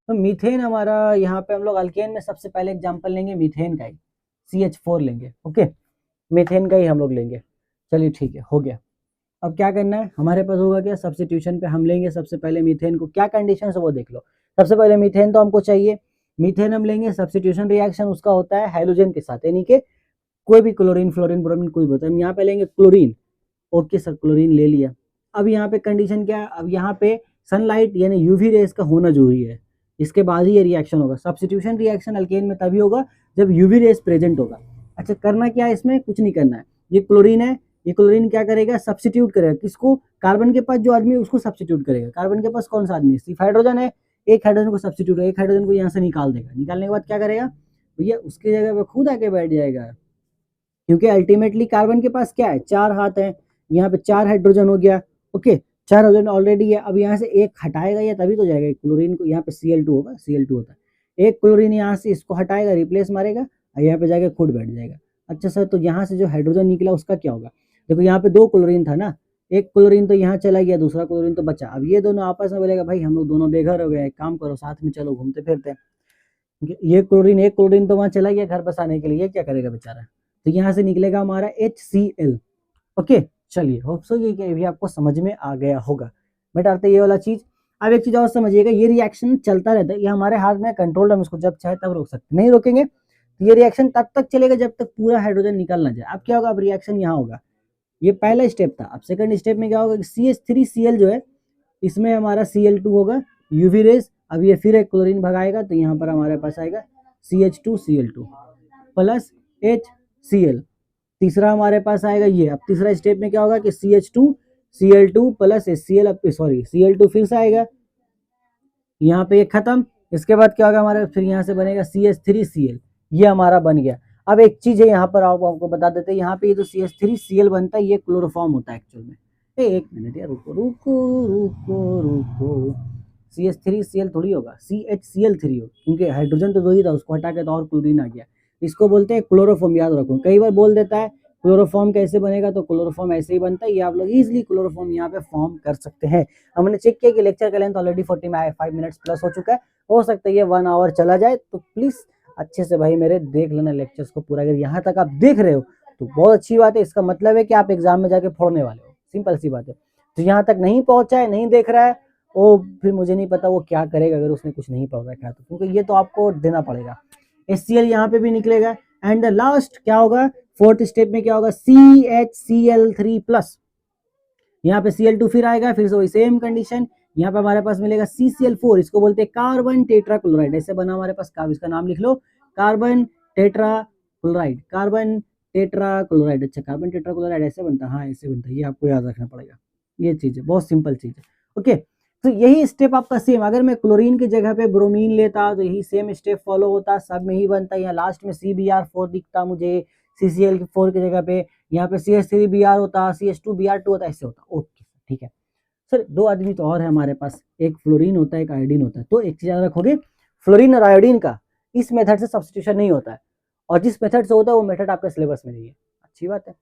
तो मीथेन हमारा, यहाँ पे हम लोग अल्केन में सबसे पहले एग्जांपल लेंगे मीथेन का ही, CH4 लेंगे, ओके, मीथेन का ही हम लोग लेंगे। चलिए ठीक है, हो गया। अब क्या करना है, हमारे पास होगा क्या, सब्स्टिट्यूशन पे हम लेंगे सबसे पहले मीथेन को, क्या कंडीशन है वो देख लो। सबसे पहले मीथेन तो हमको चाहिए, मीथेन हम लेंगे, सब्स्टिट्यूशन रिएक्शन उसका होता है हाइड्रोजन के साथ, यानी कि कोई भी क्लोरीन, फ्लोरीन, ब्रोमीन कोई भी होता है। हम यहाँ पे लेंगे क्लोरीन, ओके सर क्लोरीन ले लिया। अब यहाँ पे कंडीशन क्या है, अब यहाँ पे सनलाइट यानी यूवी रेस का होना जरूरी है, इसके बाद ही ये रिएक्शन होगा। सब्स्टिट्यूशन रिएक्शन अल्केन में तभी होगा जब यूवी रेस प्रेजेंट होगा। अच्छा करना क्या है इसमें, कुछ नहीं करना है। ये क्लोरीन है, ये क्लोरीन क्या करेगा, सब्स्टिट्यूट करेगा किसको, कार्बन के पास जो आदमी है उसको सब्स्टिट्यूट करेगा। कार्बन के पास कौन सा आदमी है, सिर्फ हाइड्रोजन है, एक हाइड्रोजन को सब्स्टिट्यूट, एक हाइड्रोजन को यहाँ से निकाल देगा। निकालने के बाद क्या करेगा भैया, उसकी जगह पे खुद आके बैठ जाएगा, क्योंकि अल्टीमेटली कार्बन के पास क्या है, 4 हाथ है, यहाँ पे 4 हाइड्रोजन हो गया। ओके, 4 हाइड्रोजन ऑलरेडी है। अब यहाँ से एक हटाएगा या तभी तो जाएगा क्लोरीन को, यहाँ पे Cl2 होगा, Cl2 होता है, एक क्लोरीन यहाँ से इसको हटाएगा, रिप्लेस मारेगा और यहाँ पे जाके खुद बैठ जाएगा। अच्छा सर, तो यहाँ से जो हाइड्रोजन निकला उसका क्या होगा, देखो यहाँ पे 2 क्लोरीन था ना, एक क्लोरीन तो यहाँ चला गया, दूसरा क्लोरीन तो बचा। अब ये दोनों आपस में बोलेगा भाई हम लोग दोनों बेघर हो गए, एक काम करो साथ में चलो घूमते फिरते हैं। ये क्लोरीन, एक क्लोरीन तो वहां चला गया घर बसाने के लिए, ये क्या करेगा बेचारा, तो यहाँ से निकलेगा हमारा HCl। ओके चलिए, होप सो ये भी आपको समझ में आ गया होगा। मिटाते ये वाला चीज। अब एक चीज और समझिएगा, ये रिएक्शन चलता रहता है, ये हमारे हाथ में कंट्रोल, हम इसको जब चाहे तब रोक सकते, नहीं रोकेंगे तो ये रिएक्शन तब तक चलेगा जब तक पूरा हाइड्रोजन निकल ना जाए। अब क्या होगा, अब रिएक्शन यहाँ होगा, ये पहला स्टेप था। अब सेकंड स्टेप में क्या होगा, CH3Cl जो है इसमें हमारा Cl2 होगा, यूवी रेज। अब ये फिर एक क्लोरीन भगाएगा तो यहाँ पर हमारे पास आएगा CH2Cl2 प्लस HCl। तीसरा हमारे पास आएगा ये। अब तीसरा स्टेप में क्या होगा कि CH2Cl2 plus HCl, sorry Cl2 फिर से आएगा, यहाँ पे ये खत्म। इसके बाद क्या होगा हमारे, फिर यहाँ से बनेगा CH3Cl, ये हमारा बन गया। अब एक चीज है यहाँ पर आपको बता देते हैं, यहाँ पे ये जो CH3Cl बनता है ये क्लोरोफॉर्म होता है एक्चुअल में। एक मिनट यार, रुको रुको रुको रुको, CH3Cl थोड़ी होगा, CHCl3 हो, क्योंकि हाइड्रोजन तो 2 ही था, उसको हटा के तो और क्लोरीन आ गया। इसको बोलते हैं क्लोरोफॉर्म, याद रखो, कई बार बोल देता है क्लोरोफॉर्म कैसे बनेगा, तो क्लोरोफॉर्म ऐसे ही बनता है। ये आप लोग इजीली क्लोरोफॉर्म यहाँ पे फॉर्म कर सकते हैं। हमने चेक किया कि लेक्चर का लेंथ ऑलरेडी 45 मिनट्स प्लस हो चुका है, हो सकता है ये 1 आवर चला जाए, तो प्लीज अच्छे से भाई मेरे देख लेना लेक्चर्स को पूरा। अगर यहाँ तक आप देख रहे हो तो बहुत अच्छी बात है, इसका मतलब है कि आप एग्जाम में जाके फोड़ने वाले हो, सिंपल सी बात है। तो यहाँ तक नहीं पहुंचा है, नहीं देख रहा है, वो फिर मुझे नहीं पता वो क्या करेगा अगर उसने कुछ नहीं पढ़ रखा है तो, क्योंकि ये तो आपको देना पड़ेगा। HCl यहाँ पे भी निकलेगा। एंड द लास्ट क्या होगा, फोर्थ स्टेप में क्या होगा, CHCl3 प्लस, यहाँ पे Cl2 फिर आएगा, फिर से वही सेम कंडीशन, यहाँ पे हमारे पास मिलेगा CCl4, इसको बोलते हैं कार्बन टेट्राक्लोराइड। ऐसे बना हमारे पास, इसका नाम लिख लो, कार्बन टेट्राक्लोराइड, कार्बन टेट्राक्लोराइड। अच्छा कार्बन टेट्राक्लोराइड ऐसे बनता है, हाँ ऐसे बनता है, ये आपको याद रखना पड़ेगा। ये चीज है, बहुत सिंपल चीज है। ओके, तो यही स्टेप आपका सेम, अगर मैं क्लोरीन की जगह पे ब्रोमीन लेता तो यही सेम स्टेप फॉलो होता, सब में ही बनता। यहाँ लास्ट में CBr4 दिखता मुझे CCl4 की जगह पे, यहाँ पे CH3Br होता, CH2Br2 होता, ऐसे होता। ओके ठीक है सर, 2 आदमी तो और है हमारे पास, एक फ्लोरीन होता है, एक आयोडीन होता है। तो एक चीज याद रखोगे, फ्लोरीन और आयोडीन का इस मेथड से सब्स्टिट्यूशन नहीं होता है, और जिस मेथड से होता है वो मेथड आपके सिलेबस में नहीं है। अच्छी बात है,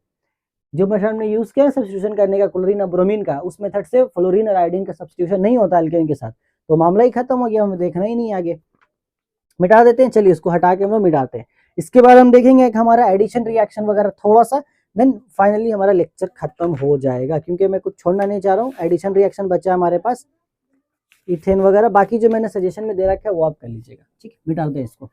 जो मेथड हमने यूज किया सब्स्टिट्यूशन करने का क्लोरीन और ब्रोमीन का, उस मेथड से फ्लोरीन और आयोडीन का सब्स्टिट्यूशन नहीं होता अल्केन के साथ, तो मामला ही खत्म हो गया, हमें देखना ही नहीं आगे, मिटा देते हैं। चलिए इसको हटा के हम लोग मिटाते हैं। इसके बाद हम देखेंगे एक हमारा एडिशन रिएक्शन वगैरह थोड़ा सा, देन फाइनली हमारा लेक्चर खत्म हो जाएगा, क्योंकि मैं कुछ छोड़ना नहीं चाह रहा हूँ। एडिशन रिएक्शन बचा है हमारे पास, इथेन वगैरह, बाकी जो मैंने सजेशन में दे रखा है वो आप कर लीजिएगा। ठीक है, मिटाते हैं इसको।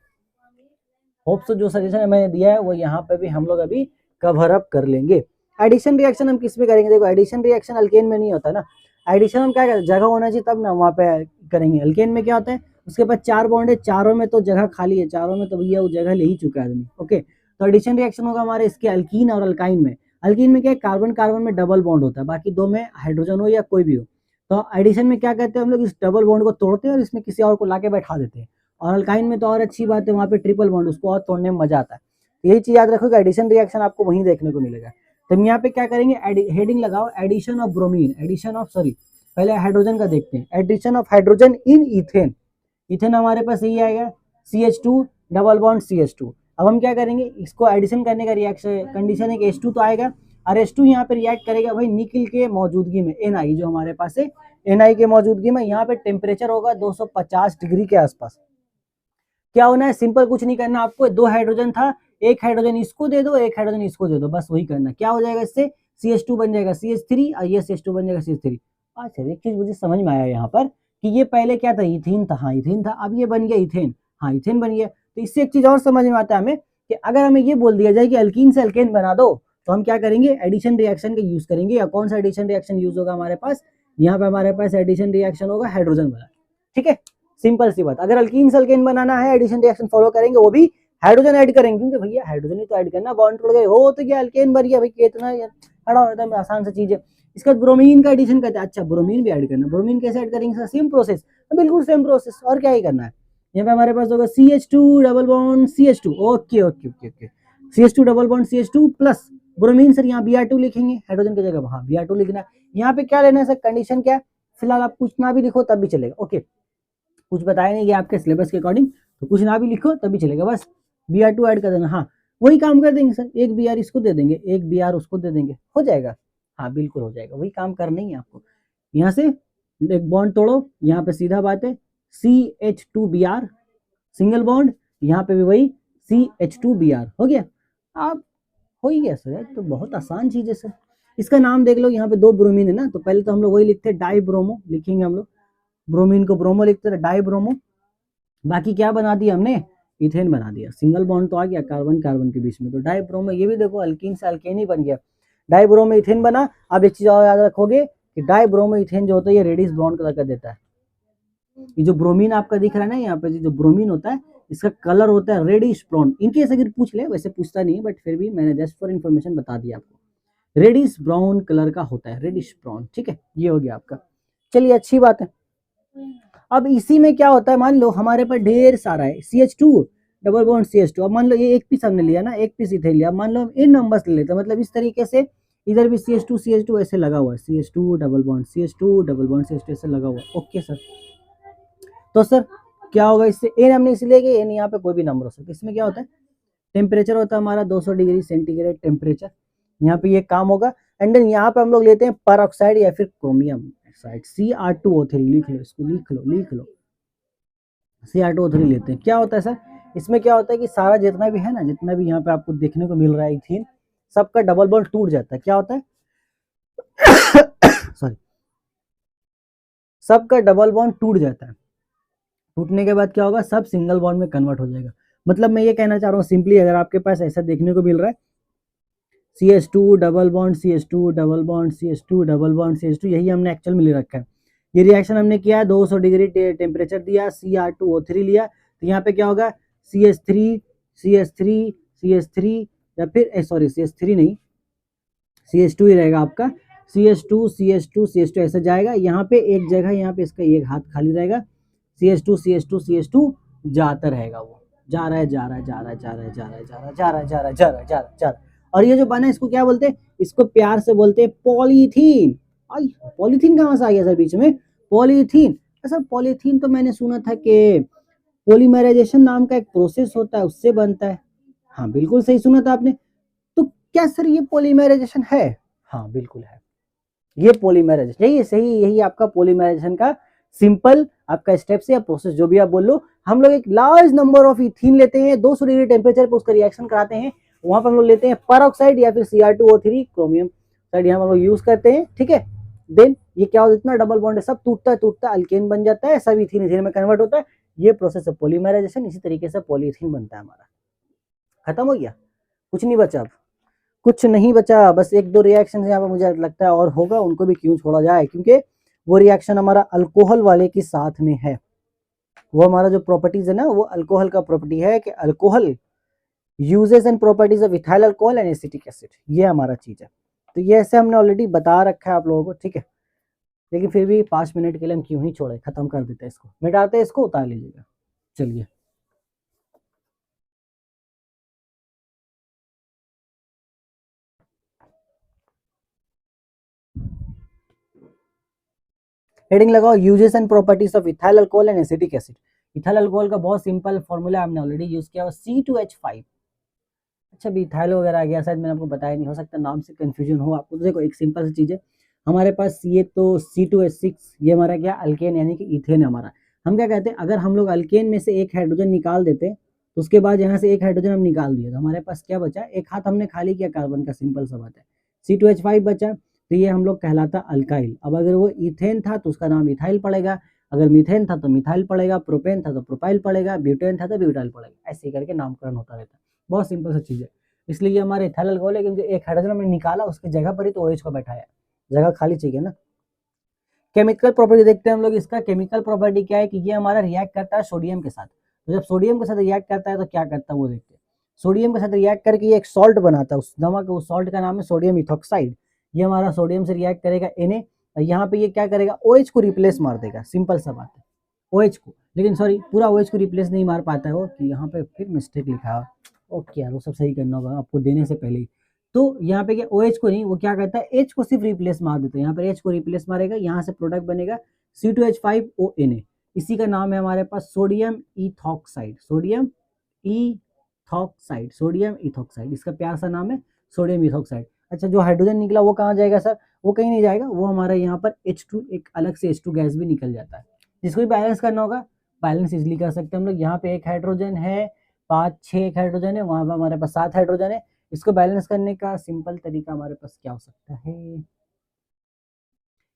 होप सो जो सजेशन मैंने दिया है वो यहाँ पे भी हम लोग अभी कवर अप कर लेंगे। एडिशन रिएक्शन हम किस में करेंगे, देखो एडिशन रिएक्शन अल्केन में नहीं होता ना, एडिशन हम क्या करते, जगह होना चाहिए तब ना वहाँ पे करेंगे। अल्केन में क्या होता है, उसके पास 4 बॉन्ड है, चारों में तो जगह खाली है, चारों में तो भैया वो जगह ले ही चुका है आदमी। ओके, तो एडिशन रिएक्शन होगा हमारे इसके अल्कीन और अल्काइन में। अल्कीन में क्या है, कार्बन कार्बन में डबल बॉन्ड होता है, बाकी 2 में हाइड्रोजन हो या कोई भी हो। तो एडिशन में क्या कहते हैं हम लोग, इस डबल बॉन्ड को तोड़ते हैं और इसमें किसी और को लाके बैठा देते हैं। और अल्काइन में तो और अच्छी बात है, वहाँ पे ट्रिपल बॉन्ड, उसको और तोड़ने में मजा आता है। यही चीज याद रखोगे, एडिशन रिएक्शन आपको वहीं देखने को मिलेगा। तो हम यहाँ पे क्या करेंगे, हेडिंग लगाओ addition of bromine, addition of sorry पहले हाइड्रोजन का देखते हैं, addition of hydrogen in ethane. Ethane हमारे पास यही आएगा CH2 डबल बॉन्ड CH2। अब हम क्या करेंगे, इसको एडिशन करने का रिएक्शन कंडीशन है कि H2 तो आएगा, और H2 यहाँ पे रिएक्ट करेगा भाई निकल के मौजूदगी में, Na जो हमारे पास है, Na के मौजूदगी में। यहाँ पे टेम्परेचर होगा 250 डिग्री के आसपास। क्या होना है, सिंपल कुछ नहीं करना आपको, 2 हाइड्रोजन था, एक हाइड्रोजन इसको दे दो, एक हाइड्रोजन इसको दे दो, बस वही करना। क्या हो जाएगा इससे, CH2 बन जाएगा CH3 और ये CH2 बन जाएगा CH3। अच्छा एक चीज मुझे समझ में आया यहाँ पर कि ये पहले क्या था, इथीन था, हाँ इथीन था, अब ये बन गया इथेन, हाँ इथेन बन गया। तो इससे एक चीज और समझ में आता है हमें कि अगर हमें ये बोल दिया जाए कि अल्कीन से अल्केन बना दो, तो हम क्या करेंगे, एडिशन रिएक्शन का यूज करेंगे। या कौन सा एडिशन रिएक्शन यूज होगा हमारे पास, यहाँ पे हमारे पास एडिशन रिएक्शन होगा हाइड्रोजन वाला। ठीक है, सिंपल सी बात। अगर अल्कीन से अल्केन बनाना है, एडिशन रिएक्शन फॉलो करेंगे, वो भी हाइड्रोजन ऐड करेंगे, क्योंकि भैया हाइड्रोजन ही तो ऐड करना, बॉन्ड तोड़ गए हो तो क्या अल्केन बन गया भाई, कितना खड़ा होता है, आसान सी चीज है। इसका ब्रोमीन का एडिशन करते हैं, अच्छा ब्रोमीन भी ऐड करना, ब्रोमीन कैसे ऐड करेंगे सर, सेम प्रोसेस, तो बिल्कुल सेम प्रोसेस, और क्या ही करना है। यहाँ पे हमारे पास होगा CH2 double bond CH2, okay okay okay okay, CH2 double bond CH2 plus bromine, sir यहाँ Br2 लिखेंगे हाइड्रोजन की जगह, हाँ Br2 लिखना है। यहाँ पे क्या लेना है सर, कंडीशन क्या है, फिलहाल आप कुछ ना भी लिखो तब भी चलेगा, ओके, कुछ बताया नहीं गया आपके सिलेबस के अकॉर्डिंग, तो कुछ ना भी लिखो तब भी चलेगा, बस Br2 ऐड कर देना, हाँ वही काम कर देंगे सर, एक Br इसको दे देंगे, एक Br उसको दे देंगे, हो जाएगा, हाँ बिल्कुल हो जाएगा, वही काम करना ही है आपको। यहाँ से एक बॉन्ड तोड़ो, यहाँ पे सीधा बात है CH2Br सिंगल बॉन्ड, यहाँ पे भी वही CH2Br, हो गया, आप हो ही गया सर, तो बहुत आसान चीज है सर। इसका नाम देख लो, यहाँ पे 2 ब्रोमीन है ना, तो पहले तो हम लोग वही लिखते हैं डाई ब्रोमो, लिखेंगे हम लोग, ब्रोमीन को ब्रोमो लिखते थे, डाई ब्रोमो, बाकी क्या बना दिया हमने, इथेन बना दिया, सिंगल बॉन्ड तो आ गया कार्बन कार्बन के बीच में, तो डाई ब्रोमो, ये भी देखो अल्कीन से अल्केन ही बन गया, डाई ब्रोमो इथेन बना। अब एक चीज और याद रखोगे कि डाई ब्रोमो इथेन जो होता है ये रेडिश ब्राउन कलर का देता है, ये जो ब्रोमीन आपका दिख रहा है ना यहाँ पे, जो ब्रोमीन होता है इसका कलर होता है रेडिश ब्राउन, इनकेस अगर पूछ ले, वैसे पूछता नहीं है बट फिर भी मैंने जस्ट फॉर इन्फॉर्मेशन बता दिया आपको, रेडिश ब्राउन कलर का होता है, रेडिश ब्राउन, ठीक है, ये हो गया आपका। चलिए अच्छी बात है। अब इसी में क्या होता है, मान लो हमारे पास ढेर सारा है CH2 डबल बॉन्ड CH2, अब मान लो ये एक पीस हमने लिया ना, एक पीस इथेन लिया, मान लो हम इन नंबर्स ले लेते हैं, मतलब इस तरीके से इधर भी CH2 ऐसे लगा हुआ है, CH2 डबल बॉन्ड CH2 ऐसे लगा हुआ है, ओके सर। तो सर क्या होगा इससे, एन हमने इसलिए कि एन यहाँ पे कोई भी नंबर हो सकता है, इसमें क्या होता है, टेम्परेचर होता है हमारा 200 डिग्री सेंटीग्रेड टेम्परेचर, यहाँ पे ये काम होगा। एंड देन यहाँ पे हम लोग लेते हैं पर ऑक्साइड या फिर क्रोमियम ऑक्साइड, Cr2O3, लिख लो इसको, लिख लो Cr2O3 लेते हैं। क्या होता है सर, इसमें क्या होता है कि सारा जितना भी है ना, जितना भी यहाँ पे आपको देखने को मिल रहा है इथीन, सबका डबल बॉन्ड टूट जाता है, क्या होता है सॉरी, सबका डबल बॉन्ड टूट जाता है, टूटने के बाद क्या होगा, सब सिंगल बॉन्ड में कन्वर्ट हो जाएगा। मतलब मैं ये कहना चाह रहा हूँ सिंपली, अगर आपके पास ऐसा देखने को मिल रहा है CH2 double bond CH2 double bond CH2 double bond CH2, यही हमने एक्चुअल में ले रखा है। ये रिएक्शन हमने किया है, 200 डिग्री टेम्परेचर दिया, Cr2O3 लिया, तो यहाँ पे क्या होगा CH3 या फिर सॉरी CH3 नहीं, CH2 ही रहेगा आपका, CH2 ऐसे जाएगा, यहाँ पे एक जगह, यहाँ पे इसका एक हाथ खाली रहेगा, CH2 जाता रहेगा, वो जा रहा है, और ये जो बना है इसको क्या बोलते हैं, इसको प्यार से बोलते हैं पॉलीथीन। आई पॉलीथीन कहाँ से आ गया सर बीच में, पॉलीथीन, सर पॉलीथीन तो मैंने सुना था कि पॉलीमराइजेशन नाम का एक प्रोसेस होता है उससे बनता है, हाँ बिल्कुल सही सुना था आपने। तो क्या सर ये पॉलीमराइजेशन है, हाँ बिल्कुल है, ये पॉलीमराइजेशन, यही सही, यही आपका पॉलीमराइजेशन का सिंपल आपका स्टेप्स या प्रोसेस जो भी आप बोल लो। हम लोग एक लार्ज नंबर ऑफ इथीन लेते हैं, 200 डिग्री टेम्परेचर पर उसका रिएक्शन कराते हैं, वहां पर हम लोग लेते हैं पर ऑक्साइड या फिर Cr2O3 क्रोमियम साइड, यहाँ हम लोग यूज करते हैं, ठीक है। देन ये क्या होता है, इतना डबल बॉन्ड है, सब टूटता अल्केन बन जाता है, सब इथीन में कन्वर्ट होता है, ये प्रोसेस है पॉलीमराइजेशन। इसी तरीके से पॉलीथीन बनता है हमारा। खत्म हो गया, कुछ नहीं बचा, अब कुछ नहीं बचा, बस एक दो रिएक्शन यहाँ पर मुझे लगता है और होगा, उनको भी क्यों छोड़ा जाए, क्योंकि वो रिएक्शन हमारा अल्कोहल वाले के साथ में है। वो हमारा जो प्रॉपर्टीज है ना, वो अल्कोहल का प्रॉपर्टी है कि alcohol uses and properties of ethyl alcohol and acetic acid, ये हमारा चीज है। तो ये ऐसे हमने ऑलरेडी बता रखा है आप लोगों को, ठीक है, लेकिन फिर भी 5 मिनट के लिए हम क्यों ही छोड़े, खत्म कर देते हैं इसको, मिटाते हैं इसको, उतार लीजिएगा। चलिए हेडिंग लगाओ, uses and properties of ethyl alcohol and acetic acid. Ethyl alcohol का बहुत सिंपल फॉर्मूला हमने ऑलरेडी यूज किया, C2H5। अच्छा भी इथाइल वगैरह आ गया, शायद मैंने आपको बताया नहीं, हो सकता नाम से कंफ्यूजन हो आपको। तो देखो एक सिंपल सी चीज है, हमारे पास ये तो C2H6, ये हमारा क्या अल्केन यानी कि इथेन है हमारा। हम क्या कहते हैं, अगर हम लोग अल्केन में से एक हाइड्रोजन निकाल देते तो उसके बाद यहाँ से एक हाइड्रोजन हम निकाल दिए, तो हमारे पास क्या बचा, एक हाथ हमने खाली किया कार्बन का, सिंपल सा बात है, C2H5 बचा, तो ये हम लोग कहलाता अल्काइल। अब अगर वो इथेन था तो उसका नाम इथाइल पड़ेगा, अगर मीथेन था तो मिथाइल पड़ेगा, प्रोपेन था तो प्रोपाइल पड़ेगा, ब्यूटेन था तो ब्यूटाइल पड़ेगा, ऐसे करके नामकरण होता रहता है। बहुत सिंपल सा चीज है, इसलिए हमारे इथाइल अल्कोहल है, क्योंकि एक हाइड्रोजन हमने निकाला, उसकी जगह पर ही तो OH को बैठाया, जगह खाली चाहिए ना। केमिकल प्रॉपर्टी देखते हैं हम लोग, इसका केमिकल प्रॉपर्टी क्या है कि ये हमारा रिएक्ट करता है सोडियम के साथ। तो जब सोडियम के साथ रिएक्ट करता है तो क्या करता है वो देखते हैं। सोडियम के साथ रिएक्ट करके ये एक सॉल्ट बनाता है, उस नमक उस सॉल्ट का नाम है सोडियम इथॉक्साइड। ये हमारा सोडियम से रिएक्ट करेगा Na, यहाँ पे ये क्या करेगा OH को रिप्लेस मार देगा, सिंपल सा बात है OH को। लेकिन सॉरी पूरा OH को रिप्लेस नहीं मार पाता है वो, कि यहाँ पे फिर मिस्टेक लिखा है। ओके यार वो सब सही करना होगा आपको देने से पहले ही। तो यहाँ पे क्या OH को नहीं, वो क्या करता है H को सिर्फ रिप्लेस मार देता है। यहाँ पे H को रिप्लेस मारेगा, यहाँ से प्रोडक्ट बनेगा C2H5ONa। इसी का नाम है हमारे पास sodium ethoxide, sodium ethoxide, sodium ethoxide, इसका प्यार सा नाम है सोडियम इथॉक्साइड। अच्छा जो हाइड्रोजन निकला वो कहाँ जाएगा सर? वो कहीं नहीं जाएगा, वो हमारा यहाँ पर H2 एक अलग से H2 गैस भी निकल जाता है, जिसको भी बैलेंस करना होगा बैलेंस इजिली कर सकते हैं हम लोग। यहाँ पे एक हाइड्रोजन है, 5 6 एक हाइड्रोजन है, वहाँ पर हमारे पास 7 हाइड्रोजन है। इसको बैलेंस करने का सिंपल तरीका हमारे पास क्या हो सकता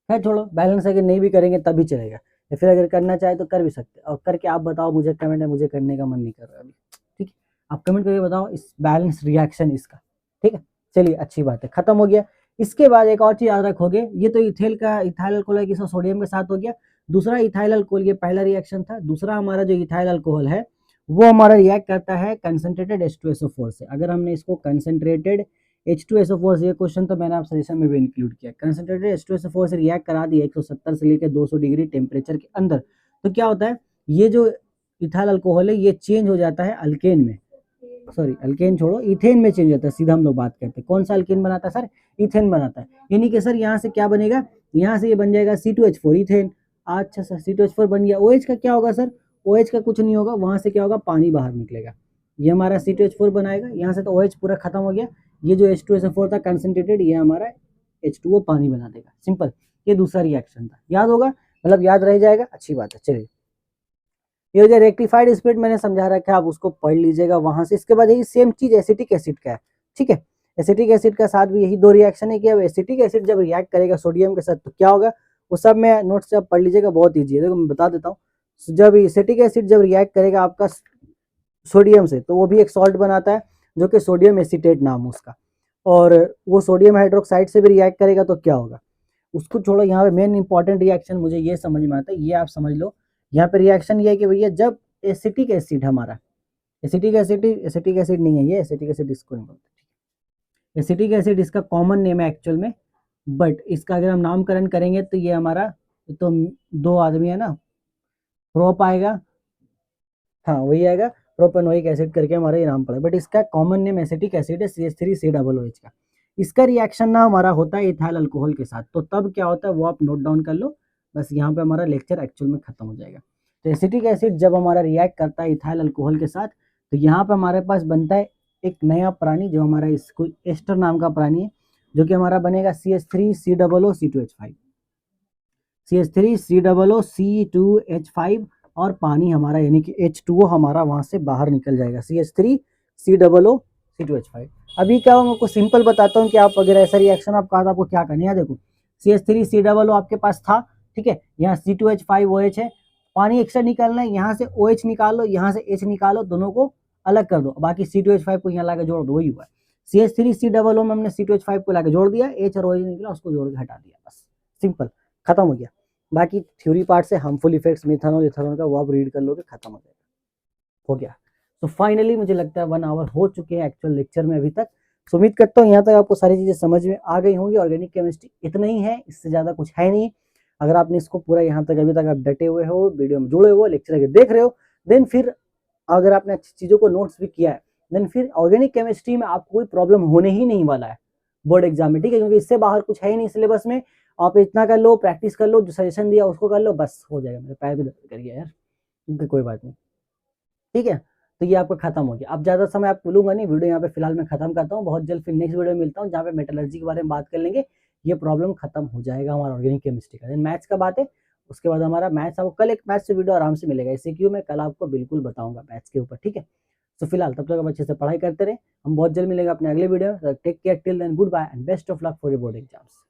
है छोड़ो, बैलेंस अगर नहीं भी करेंगे तब भी चलेगा, या फिर अगर करना चाहे तो कर भी सकते हैं। और करके आप बताओ मुझे, कमेंट है, मुझे करने का मन नहीं कर रहा अभी, ठीक है? आप कमेंट करके बताओ इस बैलेंस रिएक्शन इसका, ठीक है? चलिए अच्छी बात है, खत्म हो गया। इसके बाद एक और चीज याद रखोगे, ये तो इथेल का इथाइल अल्कोहल है, किसी सोडियम के साथ हो गया। दूसरा इथाइल अल्कोहल, ये पहला रिएक्शन था। दूसरा हमारा जो इथाइल अल्कोहल है वो हमारा रिएक्ट करता है कंसंट्रेटेड H2SO4 से। अगर हमने इसको कंसंट्रेटेड H2SO4 से, ये क्वेश्चन तो मैंने आप सजेशन में भी इंक्लूड किया, कंसंट्रेटेड H2SO4 से रिएक्ट करा दिया 170 से लेकर 200 डिग्री टेम्परेचर के अंदर, तो क्या होता है, ये जो इथाइल अल्कोहल है ये चेंज हो जाता है अल्केन में, सॉरी अल्केन छोड़ो, इथेन में चेंज हो जाता है। सीधा हम लोग बात करते हैं कौन सा अल्केन बनाता है सर? इथेन बनाता है। यानी कि सर यहाँ से क्या बनेगा, यहाँ से ये बन जाएगा C2H4 इथेन। अच्छा सर C2H4 बन गया, OH का क्या होगा सर? OH का कुछ नहीं होगा, वहां से क्या होगा, पानी बाहर निकलेगा। ये हमारा C2H4 बनाएगा, यहाँ से तो OH पूरा खत्म हो गया। ये जो H2SO4 था कंसंट्रेटेड, ये हमारा H2O पानी बना देगा, सिंपल। ये दूसरा रिएक्शन था, याद होगा, मतलब याद रह जाएगा, अच्छी बात है। चलिए ये जो रेक्टिफाइड स्प्लिट मैंने समझा रखा है, आप उसको पढ़ लीजिएगा वहां से। इसके बाद यही सेम चीज एसिटिक एसिड का है, ठीक है? एसिटिक एसिड का साथ भी यही दो रिएक्शन है कि अब एसिटिक एसिड जब रिएक्ट करेगा सोडियम के साथ तो क्या होगा, वो सब मैं नोट्स से आप पढ़ लीजिएगा, बहुत ईजी है। देखो मैं बता देता हूँ, जब एसिटिक एसिड जब रिएक्ट करेगा आपका सोडियम से, तो वो भी एक सॉल्ट बनाता है जो कि सोडियम एसीटेट नाम है उसका, और वो सोडियम हाइड्रोक्साइड से भी रिएक्ट करेगा तो क्या होगा, उसको छोड़ो। यहाँ पे मेन इंपॉर्टेंट रिएक्शन मुझे ये समझ में आता है, ये आप समझ लो। यहाँ पे रिएक्शन ये है कि भैया जब एसिटिक एसिड हमारा, एसिटिक एसिड नहीं है ये, एसिटिक एसिड इसको नहीं बोलते, एसिटिक एसिड इसका कॉमन नेम है एक्चुअल में, बट इसका अगर हम नामकरण करेंगे तो ये हमारा, तो दो आदमी है ना, प्रोप आएगा, हाँ वही आएगा, प्रोपेनोइक एसिड करके हमारा ये नाम पड़ा, बट इसका कॉमन नेम एसिटिक एसिड है, CH3COOH का। इसका रिएक्शन ना हमारा होता है इथाइल अल्कोहल के साथ, तो तब क्या होता है वो आप नोट डाउन कर लो, बस यहाँ पे हमारा लेक्चर एक्चुअल में खत्म हो जाएगा। तो एसिटिक एसिड जब हमारा रिएक्ट करता है इथाइल अल्कोहल के साथ, तो यहाँ पे हमारे पास बनता है एक नया प्राणी, जो हमारा इसको एस्टर नाम का प्राणी है, जो कि हमारा बनेगा CH3COOC2H5, CH3COOC2H5, और पानी हमारा यानी कि H2O हमारा वहां से बाहर निकल जाएगा, CH3COOC2H5। अभी क्या मैं आपको सिंपल बताता हूँ कि आप अगर ऐसा रिएक्शन आप कहा था आपको क्या करना है। देखो CH3COO आपके पास था, ठीक है, यहाँ C2H5OH है, पानी एक्स्ट्रा निकालना है, यहाँ से OH निकाल लो, यहाँ से H निकालो, दोनों को अलग कर दो, बाकी C2H5 को यहाँ लाकर जोड़ दो, वही हुआ। CH3COO में हमने C2H5 को लाकर जोड़ दिया, H और OH निकला, उसको जोड़ के हटा दिया, बस सिंपल, खत्म हो गया। बाकी थ्योरी पार्ट से हार्मफुल इफेक्ट्स मिथानॉल इथेनॉल का वो आप रीड कर लोगे, खत्म हो जाएगा, हो गया। तो फाइनली मुझे लगता है 1 आवर हो चुके हैं एक्चुअल लेक्चर में अभी तक। सो उम्मीद करता हूँ यहाँ तक आपको सारी चीजें समझ में आ गई होंगी। ऑर्गेनिक केमिस्ट्री इतना ही है, इससे ज्यादा कुछ है नहीं। अगर आपने इसको पूरा यहाँ तक अभी तक आप डटे हुए हो, वीडियो में जुड़े हो, लेक्चर अगर देख रहे हो, देन फिर अगर आपने अच्छी चीजों को नोट्स भी किया है, देन फिर ऑर्गेनिक केमिस्ट्री में आपको कोई प्रॉब्लम होने ही नहीं वाला है बोर्ड एग्जाम में, ठीक है? क्योंकि इससे बाहर कुछ है ही नहीं सिलेबस में। आप इतना कर लो, प्रैक्टिस कर लो, जो सजेशन दिया उसको कर लो, बस हो जाएगा। मेरे पैर भी दर्द कर गया यार, कोई बात नहीं, ठीक है? तो ये आपका खत्म हो गया। अब ज्यादा समय आप लूंगा नहीं, वीडियो यहाँ पे फिलहाल मैं खत्म करता हूँ। बहुत जल्द फिर नेक्स्ट वीडियो में मिलता हूँ, जहाँ पे मेटलर्जी के बारे में बात कर लेंगे। ये प्रॉब्लम खत्म हो जाएगा हमारा ऑर्गेनिक केमिस्ट्री का। देन मैथ्स का बात है, उसके बाद हमारा मैथ्स, आपको कल एक मैथ्स से वीडियो आराम से मिलेगा, इसे क्यों मैं कल आपको बिल्कुल बताऊंगा मैथ्स के ऊपर, ठीक है? तो फिलहाल तब तक आप अच्छे से पढ़ाई करते रहे, हम बहुत जल्द मिलेंगे अपने अगले वीडियो में। Take care, till then goodbye and best of luck for your board exams.